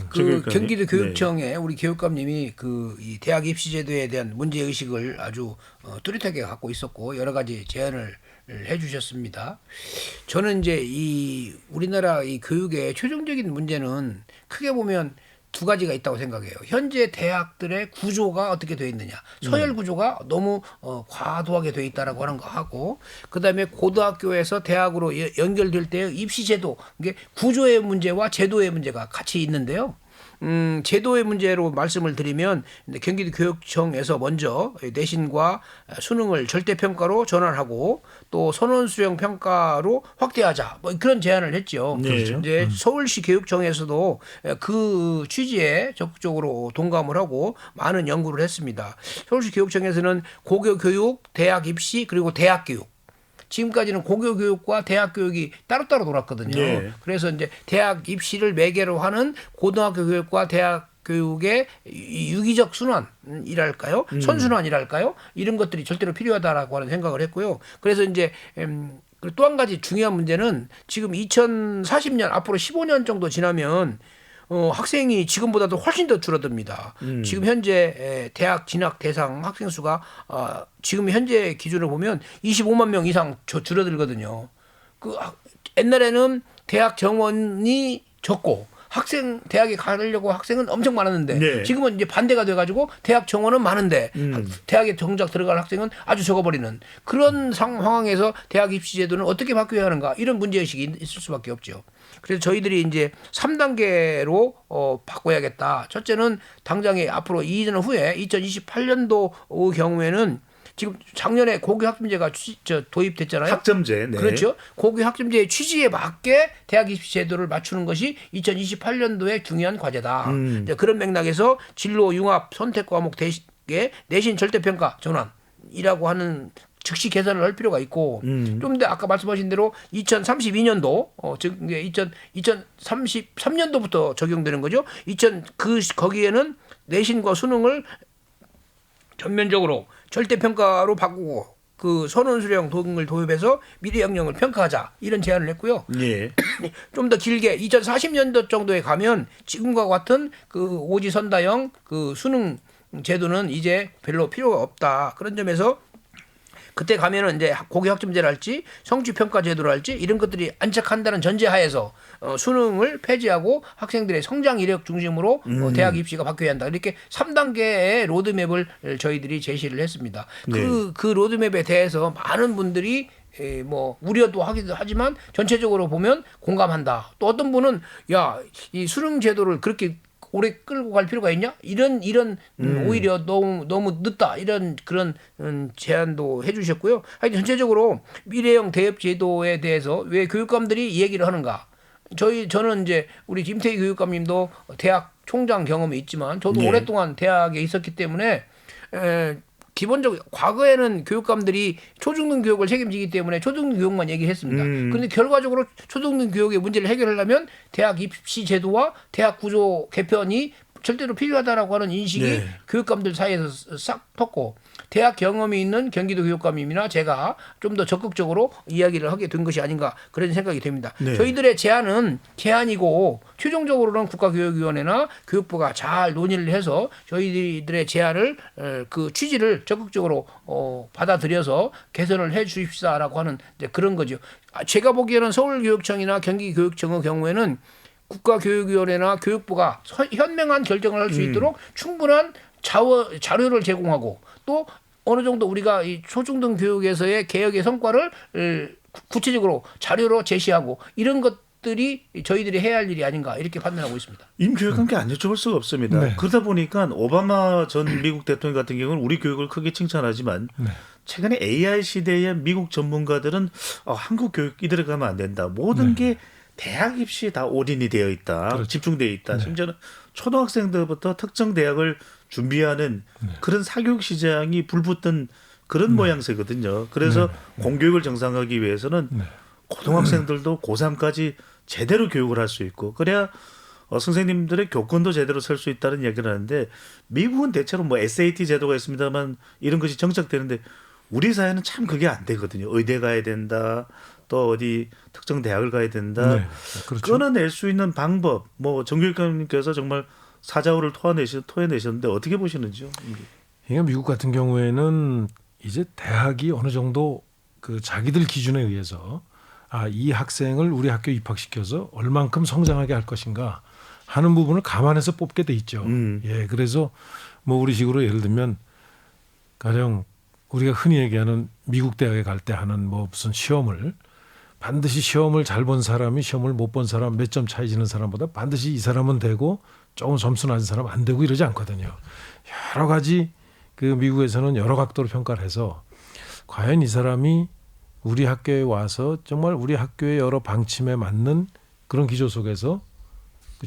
그 교육감님. 경기도 교육청에 우리 교육감님이 그 이 대학 입시 제도에 대한 문제 의식을 아주 뚜렷하게 갖고 있었고 여러 가지 제안을 해주셨습니다. 저는 이제 이 우리나라 이 교육의 최종적인 문제는 크게 보면 두 가지가 있다고 생각해요. 현재 대학들의 구조가 어떻게 되어 있느냐. 서열 구조가 너무 과도하게 되어 있다라고 하는 거 하고 그다음에 고등학교에서 대학으로 연결될 때의 입시 제도 이게 구조의 문제와 제도의 문제가 같이 있는데요. 제도의 문제로 말씀을 드리면 경기도 교육청에서 먼저 내신과 수능을 절대평가로 전환하고 또 선원수령 평가로 확대하자 뭐 그런 제안을 했죠. 네. 이제 서울시 교육청에서도 그 취지에 적극적으로 동감을 하고 많은 연구를 했습니다. 서울시 교육청에서는 고교 교육, 대학 입시 그리고 대학 교육 지금까지는 고교 교육과 대학 교육이 따로따로 돌았거든요. 네. 그래서 이제 대학 입시를 매개로 하는 고등학교 교육과 대학 교육의 유기적 순환이랄까요? 선순환이랄까요? 이런 것들이 절대로 필요하다라고 하는 생각을 했고요. 그래서 이제 또 한 가지 중요한 문제는 지금 2040년 앞으로 15년 정도 지나면 학생이 지금보다도 훨씬 더 줄어듭니다. 지금 현재 대학 진학 대상 학생 수가 지금 현재 기준으로 보면 25만 명 이상 줄어들거든요. 그 옛날에는 대학 정원이 적고 대학에 가려고 학생은 엄청 많았는데 네. 지금은 이제 반대가 돼가지고 대학 정원은 많은데 대학에 정작 들어갈 학생은 아주 적어버리는 그런 상황에서 대학 입시 제도는 어떻게 바뀌어야 하는가 이런 문제의식이 있을 수밖에 없죠. 그래서 저희들이 이제 3단계로 바꿔야겠다. 첫째는 당장에 앞으로 2년 후에 2028년도 경우에는 지금 작년에 고교 학점제가 도입됐잖아요. 학점제. 네. 그렇죠. 고교 학점제의 취지에 맞게 대학 입시 제도를 맞추는 것이 2028년도의 중요한 과제다. 이제 그런 맥락에서 진로 융합 선택 과목 대신에 내신 절대평가 전환이라고 하는 즉시 개선을 할 필요가 있고 좀 더 아까 말씀하신 대로 2032년도 즉 2033년도부터 적용되는 거죠. 거기에는 내신과 수능을 전면적으로 절대평가로 바꾸고 그 선원수령 등을 도입해서 미래 영역을 평가하자 이런 제안을 했고요. 예. 좀 더 길게 2040년도 정도에 가면 지금과 같은 그 오지선다형 그 수능 제도는 이제 별로 필요가 없다. 그런 점에서 그때 가면은 이제 고교 학점제를 할지 성취 평가 제도를 할지 이런 것들이 안착한다는 전제하에서 수능을 폐지하고 학생들의 성장 이력 중심으로 대학 입시가 바뀌어야 한다. 이렇게 3단계의 로드맵을 저희들이 제시를 했습니다. 네. 그 로드맵에 대해서 많은 분들이 뭐 우려도 하기도 하지만 전체적으로 보면 공감한다. 또 어떤 분은 야, 이 수능 제도를 그렇게 오래 끌고 갈 필요가 있냐? 이런 오히려 너무 늦다. 이런 그런 제안도 해주셨고요. 하여튼 전체적으로 미래형 대입 제도에 대해서 왜 교육감들이 이 얘기를 하는가? 저는 이제 우리 김태희 교육감님도 대학 총장 경험이 있지만 저도 네. 오랫동안 대학에 있었기 때문에 기본적으로 과거에는 교육감들이 초중등 교육을 책임지기 때문에 초중등 교육만 얘기했습니다. 그런데 결과적으로 초중등 교육의 문제를 해결하려면 대학 입시 제도와 대학 구조 개편이 절대로 필요하다라고 하는 인식이 네. 교육감들 사이에서 싹 텄고 대학 경험이 있는 경기도 교육감님이나 제가 좀 더 적극적으로 이야기를 하게 된 것이 아닌가 그런 생각이 듭니다. 네. 저희들의 제안은 제안이고 최종적으로는 국가교육위원회나 교육부가 잘 논의를 해서 저희들의 제안을 그 취지를 적극적으로 받아들여서 개선을 해 주십사라고 하는 그런 거죠. 제가 보기에는 서울교육청이나 경기교육청의 경우에는 국가교육위원회나 교육부가 현명한 결정을 할 수 있도록 충분한 자료를 제공하고 또 어느 정도 우리가 이 초중등 교육에서의 개혁의 성과를 구체적으로 자료로 제시하고 이런 것들이 저희들이 해야 할 일이 아닌가 이렇게 판단하고 있습니다. 임 교육감께 안 여쭤볼 수가 없습니다. 네. 그러다 보니까 오바마 전 미국 대통령 같은 경우는 우리 교육을 크게 칭찬하지만 최근에 AI 시대의 미국 전문가들은 한국 교육 이대로 가면 안 된다. 모든 게 대학 입시에 다 올인이 되어 있다. 그렇죠. 집중되어 있다. 심지어는 초등학생들부터 특정 대학을 준비하는 그런 사교육 시장이 불붙던 그런 모양새거든요. 그래서 공교육을 정상화하기 위해서는 고등학생들도 고3까지 제대로 교육을 할 수 있고 그래야 선생님들의 교권도 제대로 설 수 있다는 얘기를 하는데 미국은 대체로 뭐 SAT 제도가 있습니다만 이런 것이 정착되는데 우리 사회는 참 그게 안 되거든요. 의대 가야 된다. 또 어디 특정 대학을 가야 된다. 네, 그렇죠. 끊어낼 수 있는 방법. 뭐 정교육감님께서 정말 사자후를 토해내셨는데 어떻게 보시는지요? 그러니까 미국 같은 경우에는 이제 대학이 어느 정도 그 자기들 기준에 의해서 이 학생을 우리 학교에 입학시켜서 얼만큼 성장하게 할 것인가 하는 부분을 감안해서 뽑게 돼 있죠. 예, 그래서 뭐 우리식으로 예를 들면 가령 우리가 흔히 얘기하는 미국 대학에 갈 때 하는 뭐 무슨 시험을 반드시 시험을 잘 본 사람이 시험을 못 본 사람 몇 점 차이 지는 사람보다 반드시 이 사람은 되고 조금 점수 낮은 사람 안 되고 이러지 않거든요. 여러 가지 그 미국에서는 여러 각도로 평가를 해서 과연 이 사람이 우리 학교에 와서 정말 우리 학교의 여러 방침에 맞는 그런 기조 속에서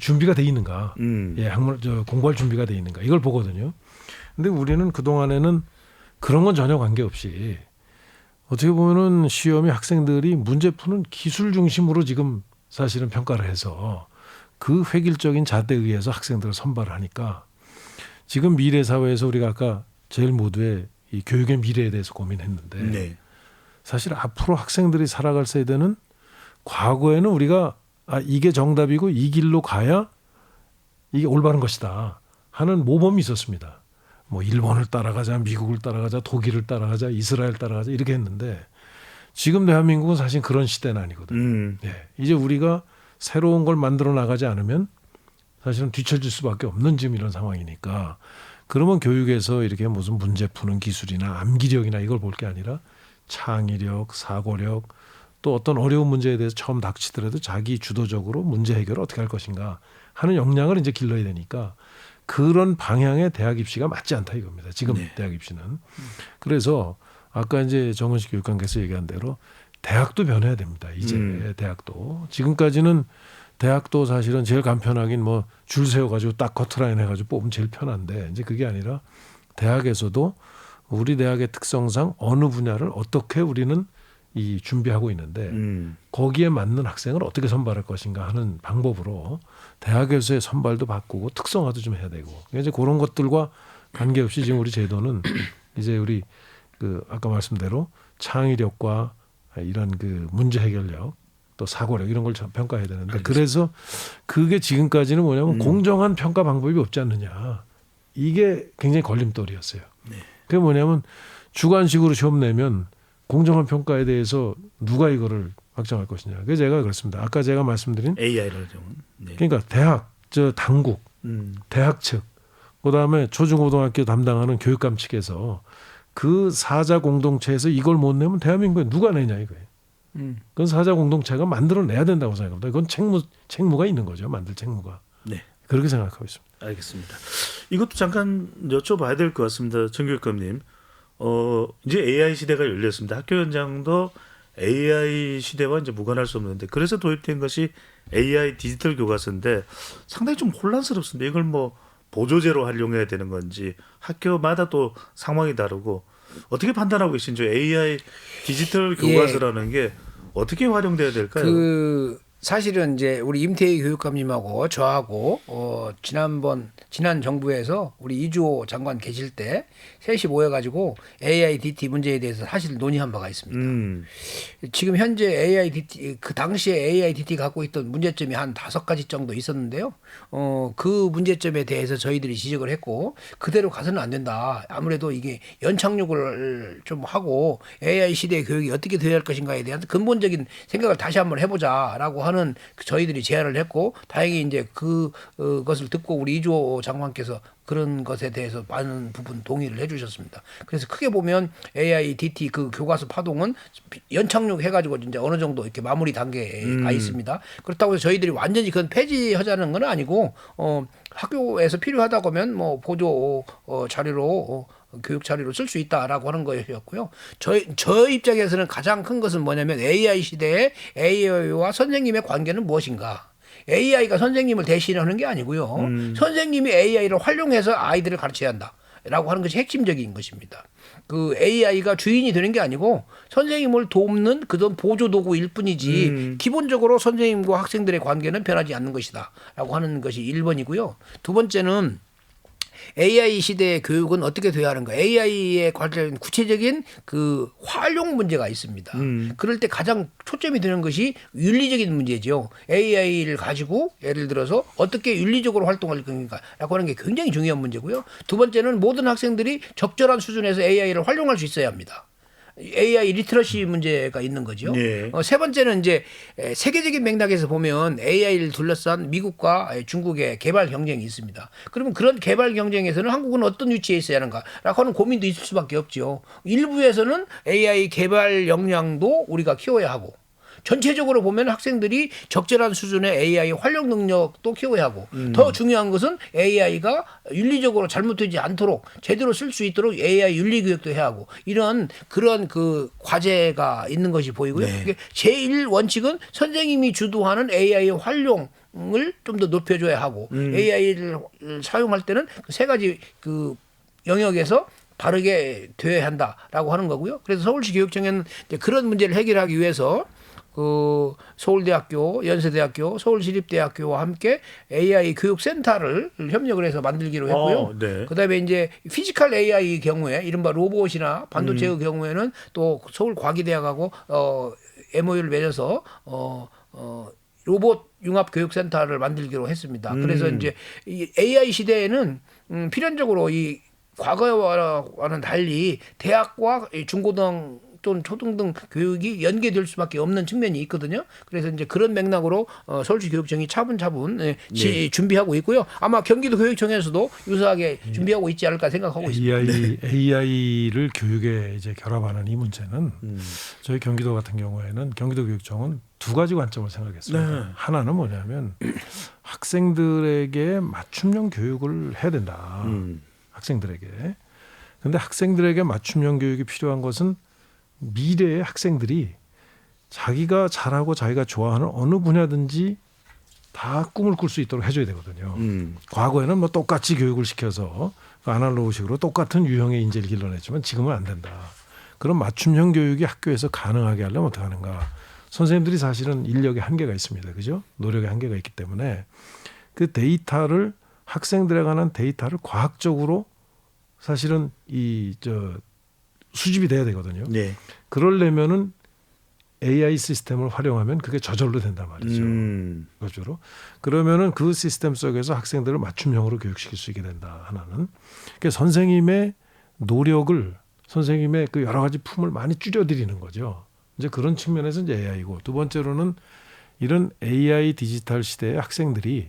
준비가 돼 있는가, 예, 공부할 준비가 돼 있는가 이걸 보거든요. 근데 우리는 그 동안에는 그런 건 전혀 관계없이 어떻게 보면은 시험이 학생들이 문제 푸는 기술 중심으로 지금 사실은 평가를 해서 그 획일적인 잣대에 의해서 학생들을 선발을 하니까 지금 미래 사회에서 우리가 아까 제일 모두의 이 교육의 미래에 대해서 고민했는데 네. 사실 앞으로 학생들이 살아갈 세대는 과거에는 우리가 이게 정답이고 이 길로 가야 이게 올바른 것이다 하는 모범이 있었습니다. 뭐 일본을 따라가자, 미국을 따라가자, 독일을 따라가자, 이스라엘 따라가자 이렇게 했는데 지금 대한민국은 사실 그런 시대는 아니거든요. 예, 이제 우리가 새로운 걸 만들어 나가지 않으면 사실은 뒤처질 수밖에 없는 지금 이런 상황이니까 그러면 교육에서 이렇게 무슨 문제 푸는 기술이나 암기력이나 이걸 볼 게 아니라 창의력, 사고력 또 어떤 어려운 문제에 대해서 처음 닥치더라도 자기 주도적으로 문제 해결을 어떻게 할 것인가 하는 역량을 이제 길러야 되니까 그런 방향의 대학 입시가 맞지 않다 이겁니다. 지금 네. 대학 입시는. 그래서 아까 이제 정은식 교육감께서 얘기한 대로 대학도 변해야 됩니다. 이제 대학도. 지금까지는 대학도 사실은 제일 간편하긴 뭐 줄 세워가지고 딱 커트라인 해가지고 뽑으면 제일 편한데 이제 그게 아니라 대학에서도 우리 대학의 특성상 어느 분야를 어떻게 우리는 이 준비하고 있는데 거기에 맞는 학생을 어떻게 선발할 것인가 하는 방법으로 대학에서의 선발도 바꾸고 특성화도 좀 해야 되고 이제 그런 것들과 관계없이 지금 우리 제도는 이제 우리 그 아까 말씀대로 창의력과 이런 그 문제 해결력 또 사고력 이런 걸 평가해야 되는데 알겠습니다. 그래서 그게 지금까지는 뭐냐면 공정한 평가 방법이 없지 않느냐 이게 굉장히 걸림돌이었어요. 네. 그게 뭐냐면 주관식으로 시험 내면 공정한 평가에 대해서 누가 이거를 확정할 것이냐. 그래서 제가 그렇습니다. 아까 제가 말씀드린 AI라는 경우. 네. 그러니까 대학, 당국, 대학 측, 그다음에 초중고등학교 담당하는 교육감 측에서 그 사자 공동체에서 이걸 못 내면 대한민국에 누가 내냐 이거예요. 그건 사자 공동체가 만들어내야 된다고 생각합니다. 그건 책무가 있는 거죠. 만들 책무가. 네. 그렇게 생각하고 있습니다. 알겠습니다. 이것도 잠깐 여쭤봐야 될 것 같습니다. 정 교육감님. 이제 AI 시대가 열렸습니다. 학교 현장도 AI 시대와 이제 무관할 수 없는데 그래서 도입된 것이 AI 디지털 교과서인데 상당히 좀 혼란스럽습니다. 이걸 뭐 보조제로 활용해야 되는 건지 학교마다 또 상황이 다르고 어떻게 판단하고 계신지 AI 디지털 교과서라는 게 어떻게 활용돼야 될까요? 사실은 이제 우리 임태희 교육감님하고 저하고 지난 정부에서 우리 이주호 장관 계실 때 셋이 모여가지고 AIDT 문제에 대해서 사실 논의한 바가 있습니다. 지금 현재 AIDT 그 당시에 AIDT 갖고 있던 문제점이 한 5가지 정도 있었는데요. 그 문제점에 대해서 저희들이 지적을 했고 그대로 가서는 안 된다. 아무래도 이게 연착륙을 좀 하고 AI 시대의 교육이 어떻게 되어야 할 것인가에 대한 근본적인 생각을 다시 한번 해보자라고 하는 저희들이 제안을 했고 다행히 이제 그것을 듣고 우리 이주호 장관께서 그런 것에 대해서 많은 부분 동의를 해주셨습니다. 그래서 크게 보면 AIDT 그 교과서 파동은 연착륙 해가지고 이제 어느 정도 이렇게 마무리 단계에 가 있습니다. 그렇다고 해서 저희들이 완전히 그건 폐지하자는 건 아니고 학교에서 필요하다고 하면 뭐 보조 자료로 교육 자료로 쓸 수 있다라고 하는 거였고요. 저 입장에서는 가장 큰 것은 뭐냐면 AI 시대에 AI와 선생님의 관계는 무엇인가? AI가 선생님을 대신하는 게 아니고요. 선생님이 AI를 활용해서 아이들을 가르쳐야 한다라고 하는 것이 핵심적인 것입니다. 그 AI가 주인이 되는 게 아니고 선생님을 돕는 그런 보조 도구일 뿐이지 기본적으로 선생님과 학생들의 관계는 변하지 않는 것이다라고 하는 것이 1번이고요. 두 번째는 AI 시대의 교육은 어떻게 돼야 하는가? AI에 관련된 구체적인 그 활용 문제가 있습니다. 그럴 때 가장 초점이 되는 것이 윤리적인 문제죠. AI를 가지고 예를 들어서 어떻게 윤리적으로 활동할 건가라고 하는 게 굉장히 중요한 문제고요. 두 번째는 모든 학생들이 적절한 수준에서 AI를 활용할 수 있어야 합니다. AI 리터러시 문제가 있는 거죠. 네. 세 번째는 이제 세계적인 맥락에서 보면 AI를 둘러싼 미국과 중국의 개발 경쟁이 있습니다. 그러면 그런 개발 경쟁에서는 한국은 어떤 위치에 있어야 하는가라고 하는 고민도 있을 수밖에 없죠. 일부에서는 AI 개발 역량도 우리가 키워야 하고 전체적으로 보면 학생들이 적절한 수준의 AI 활용 능력도 키워야 하고 더 중요한 것은 AI가 윤리적으로 잘못되지 않도록 제대로 쓸 수 있도록 AI 윤리 교육도 해야 하고 이런 그런 그 과제가 있는 것이 보이고요. 네. 제1 원칙은 선생님이 주도하는 AI 활용 을 좀 더 높여줘야 하고 AI를 사용할 때는 세 가지 그 영역에서 바르게 되어야 한다라고 하는 거고요. 그래서 서울시 교육청에는 이제 그런 문제를 해결하기 위해서 그 서울대학교, 연세대학교, 서울시립대학교와 함께 AI 교육센터를 협력을 해서 만들기로 했고요. 네. 그다음에 이제 피지컬 AI 경우에 이른바 로봇이나 반도체의 경우에는 또 서울과기대학하고 MOU를 맺어서 로봇 융합 교육센터를 만들기로 했습니다. 그래서 이제 이 AI 시대에는 필연적으로 이 과거와는 달리 대학과 중고등 또는 초등등 교육이 연계될 수밖에 없는 측면이 있거든요. 그래서 이제 그런 맥락으로 서울시 교육청이 차분차분 준비하고 있고요. 아마 경기도 교육청에서도 유사하게 준비하고 있지 않을까 생각하고 있습니다. AI를 교육에 이제 결합하는 이 문제는 저희 경기도 같은 경우에는 경기도 교육청은 두 가지 관점을 생각했습니다. 네. 하나는 뭐냐면 학생들에게 맞춤형 교육을 해야 된다. 학생들에게. 그런데 학생들에게 맞춤형 교육이 필요한 것은 미래의 학생들이 자기가 잘하고 자기가 좋아하는 어느 분야든지 다 꿈을 꿀 수 있도록 해줘야 되거든요. 과거에는 뭐 똑같이 교육을 시켜서 아날로그식으로 똑같은 유형의 인재를 길러냈지만 지금은 안 된다. 그런 맞춤형 교육이 학교에서 가능하게 하려면 어떻게 하는가. 선생님들이 사실은 인력의 한계가 있습니다. 그죠? 노력의 한계가 있기 때문에 그 데이터를 학생들에 관한 데이터를 과학적으로 사실은 수집이 돼야 되거든요. 네. 그러려면은 AI 시스템을 활용하면 그게 저절로 된단 말이죠. 저절로. 그러면은 그 시스템 속에서 학생들을 맞춤형으로 교육시킬 수 있게 된다. 하나는. 그러니까 선생님의 노력을 선생님의 그 여러 가지 품을 많이 줄여드리는 거죠. 이제 그런 측면에서 이제 AI고 두 번째로는 이런 AI 디지털 시대의 학생들이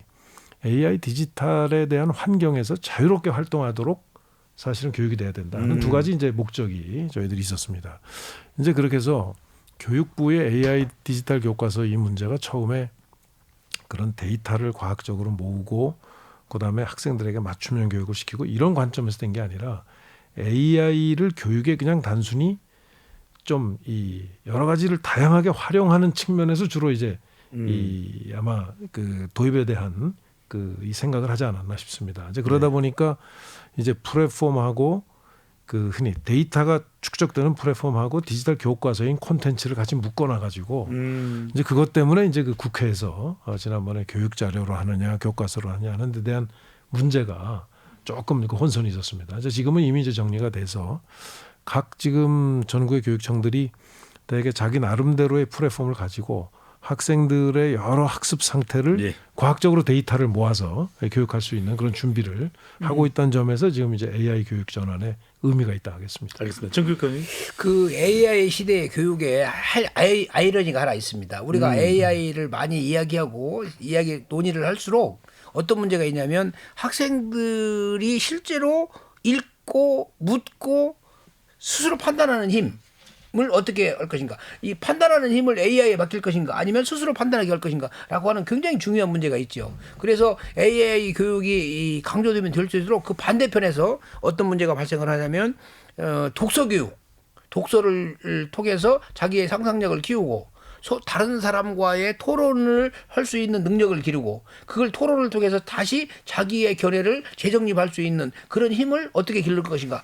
AI 디지털에 대한 환경에서 자유롭게 활동하도록 사실은 교육이 돼야 된다. 하는 두 가지 이제 목적이 저희들이 있었습니다. 이제 그렇게 해서 교육부의 AI 디지털 교과서 이 문제가 처음에 그런 데이터를 과학적으로 모으고 그다음에 학생들에게 맞춤형 교육을 시키고 이런 관점에서 된 게 아니라 AI를 교육에 그냥 단순히 좀 이 여러 가지를 다양하게 활용하는 측면에서 주로 이제 이 아마 그 도입에 대한 이 생각을 하지 않았나 싶습니다. 이제 그러다 보니까 이제 플랫폼하고 그 흔히 데이터가 축적되는 플랫폼하고 디지털 교과서인 콘텐츠를 같이 묶어놔 가지고 이제 그것 때문에 이제 그 국회에서 지난번에 교육 자료로 하느냐 교과서로 하느냐 하는 데 대한 문제가 조금 그 혼선이 있었습니다. 이제 지금은 이미 이제 정리가 돼서 각 지금 전국의 교육청들이 대개 자기 나름대로의 플랫폼을 가지고 학생들의 여러 학습 상태를 과학적으로 데이터를 모아서 교육할 수 있는 그런 준비를 하고 있다는 점에서 지금 이제 AI 교육 전환에 의미가 있다 하겠습니다. 알겠습니다. 정 교육관님. 그 AI 시대의 교육에 아이러니가 하나 있습니다. 우리가 AI를 많이 이야기하고 논의를 할수록 어떤 문제가 있냐면 학생들이 실제로 읽고 묻고 스스로 판단하는 힘을 어떻게 할 것인가. 이 판단하는 힘을 AI에 맡길 것인가 아니면 스스로 판단하게 할 것인가라고 하는 굉장히 중요한 문제가 있죠. 그래서 AI 교육이 강조되면 될수록 그 반대편에서 어떤 문제가 발생을 하냐면 독서 교육. 독서를 통해서 자기의 상상력을 키우고 다른 사람과의 토론을 할 수 있는 능력을 기르고 그걸 토론을 통해서 다시 자기의 견해를 재정립할 수 있는 그런 힘을 어떻게 기를 것인가.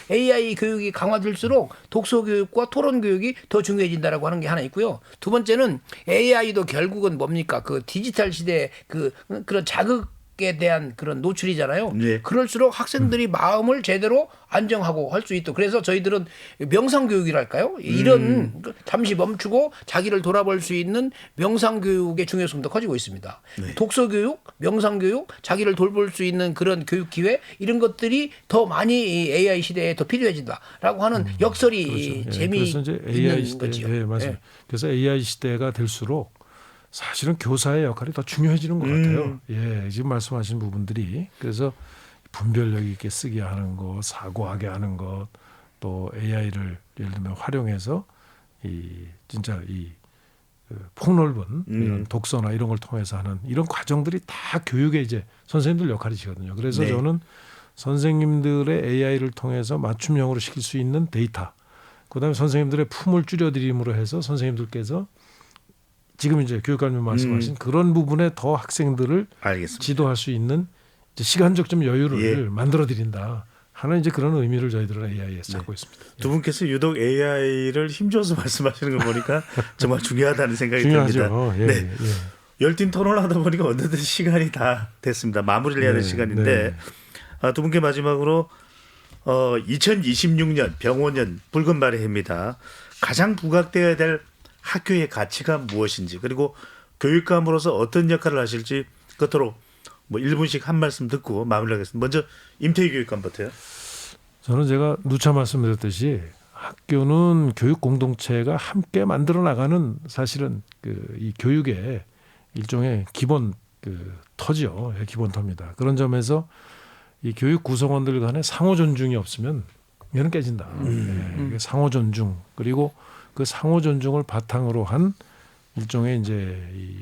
AI 교육이 강화될수록 독서 교육과 토론 교육이 더 중요해진다라고 하는 게 하나 있고요. 두 번째는 AI도 결국은 뭡니까? 그 디지털 시대의 그런 자극 교육에 대한 그런 노출이잖아요. 네. 그럴수록 학생들이 마음을 제대로 안정하고 할 수 있도록 그래서 저희들은 명상교육이랄까요? 이런 잠시 멈추고 자기를 돌아볼 수 있는 명상교육의 중요성도 커지고 있습니다. 네. 독서교육, 명상교육, 자기를 돌볼 수 있는 그런 교육 기회 이런 것들이 더 많이 이 AI 시대에 더 필요해진다라고 하는 역설이 그렇죠. 재미있는 그래서 이제 AI 시대, 거지요. 맞아요. 그래서 AI 시대가 될수록 사실은 교사의 역할이 더 중요해지는 것 같아요. 지금 말씀하신 부분들이 그래서 분별력 있게 쓰게 하는 것, 사고하게 하는 것, 또 AI를 예를 들면 활용해서 진짜 그 폭넓은 이런 독서나 이런 걸 통해서 하는 이런 과정들이 다 교육의 이제 선생님들 역할이시거든요. 그래서 네. 저는 선생님들의 AI를 통해서 맞춤형으로 시킬 수 있는 데이터, 그다음에 선생님들의 품을 줄여드림으로 해서 선생님들께서 지금 이제 교육감님 말씀하신 그런 부분에 더 학생들을 알겠습니다. 지도할 수 있는 이제 시간적 좀 여유를 만들어 드린다 하는 이제 그런 의미를 저희들은 AI에서 찾고 있습니다. 두 분께서 유독 AI를 힘줘서 말씀하시는 거 보니까 정말 중요하다는 생각이 중요하죠. 듭니다. 열띤 토론을 하다 보니까 어느덧 시간이 다 됐습니다. 마무리를 해야 될 시간인데 두 분께 마지막으로 2026년 병원년 붉은 말의 해입니다. 가장 부각되어야 될 학교의 가치가 무엇인지 그리고 교육감으로서 어떤 역할을 하실지 끝으로 1분씩 한 말씀 듣고 마무리하겠습니다. 먼저 임태희 교육감부터요. 저는 제가 누차 말씀드렸듯이 학교는 교육 공동체가 함께 만들어 나가는 사실은 이 교육의 일종의 기본 터죠. 기본 터입니다. 그런 점에서 이 교육 구성원들 간의 상호 존중이 없으면 얘는 깨진다. 상호 존중 그리고 그 상호 존중을 바탕으로 한 일종의 이제 이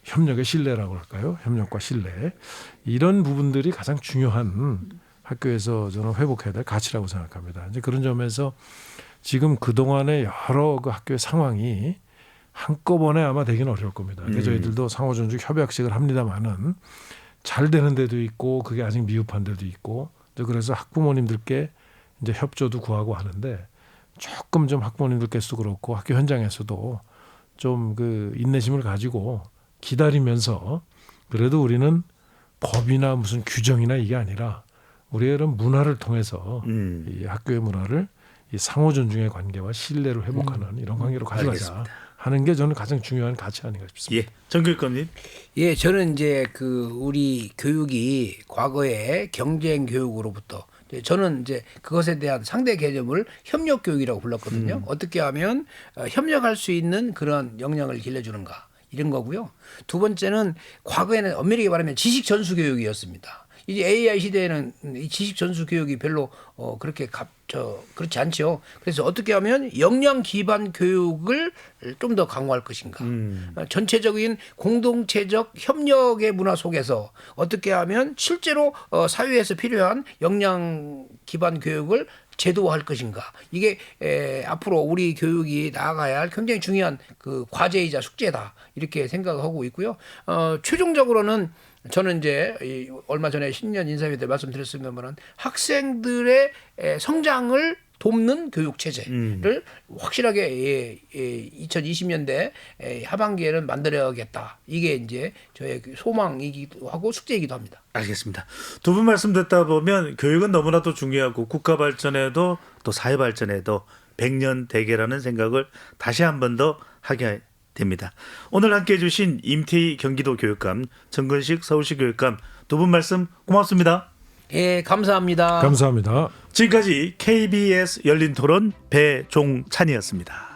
협력의 신뢰라고 할까요? 협력과 신뢰 이런 부분들이 가장 중요한 학교에서 저는 회복해야 될 가치라고 생각합니다. 이제 그런 점에서 지금 그 동안의 여러 그 학교의 상황이 한꺼번에 아마 되기는 어려울 겁니다. 그래서 저희들도 상호 존중 협약식을 합니다만은 잘 되는 데도 있고 그게 아직 미흡한 데도 있고 그래서 학부모님들께 이제 협조도 구하고 하는데 조금 좀 학부모님들께서도 그렇고 학교 현장에서도 좀 그 인내심을 가지고 기다리면서 그래도 우리는 법이나 무슨 규정이나 이게 아니라 우리의 이런 문화를 통해서 이 학교의 문화를 이 상호 존중의 관계와 신뢰를 회복하는 이런 관계로 가져가자 알겠습니다. 하는 게 저는 가장 중요한 가치 아닌가 싶습니다. 정 교육감님. 저는 이제 우리 교육이 과거에 경쟁 교육으로부터 저는 이제 그것에 대한 상대 개념을 협력 교육이라고 불렀거든요. 어떻게 하면 협력할 수 있는 그런 역량을 길러주는가 이런 거고요. 두 번째는 과거에는 엄밀하게 말하면 지식 전수 교육이었습니다. 이제 AI 시대에는 이 지식 전수 교육이 별로 그렇게 그렇지 않죠. 그래서 어떻게 하면 역량 기반 교육을 좀 더 강화할 것인가. 전체적인 공동체적 협력의 문화 속에서 어떻게 하면 실제로 사회에서 필요한 역량 기반 교육을 제도화할 것인가. 이게 앞으로 우리 교육이 나아가야 할 굉장히 중요한 그 과제이자 숙제다. 이렇게 생각하고 있고요. 최종적으로는 저는 이제 얼마 전에 신년 인사회 때 말씀드렸습니다만 학생들의 성장을 돕는 교육 체제를 확실하게 2020년대 하반기에는 만들어야겠다. 이게 이제 저의 소망이기도 하고 숙제이기도 합니다. 알겠습니다. 두 분 말씀 듣다 보면 교육은 너무나도 중요하고 국가 발전에도 또 사회 발전에도 백년 대계라는 생각을 다시 한 번 더 하게 됩니다. 오늘 함께해 주신 임태희 경기도 교육감, 정근식 서울시 교육감 두 분 말씀 고맙습니다. 감사합니다. 감사합니다. 지금까지 KBS 열린 토론 배종찬이었습니다.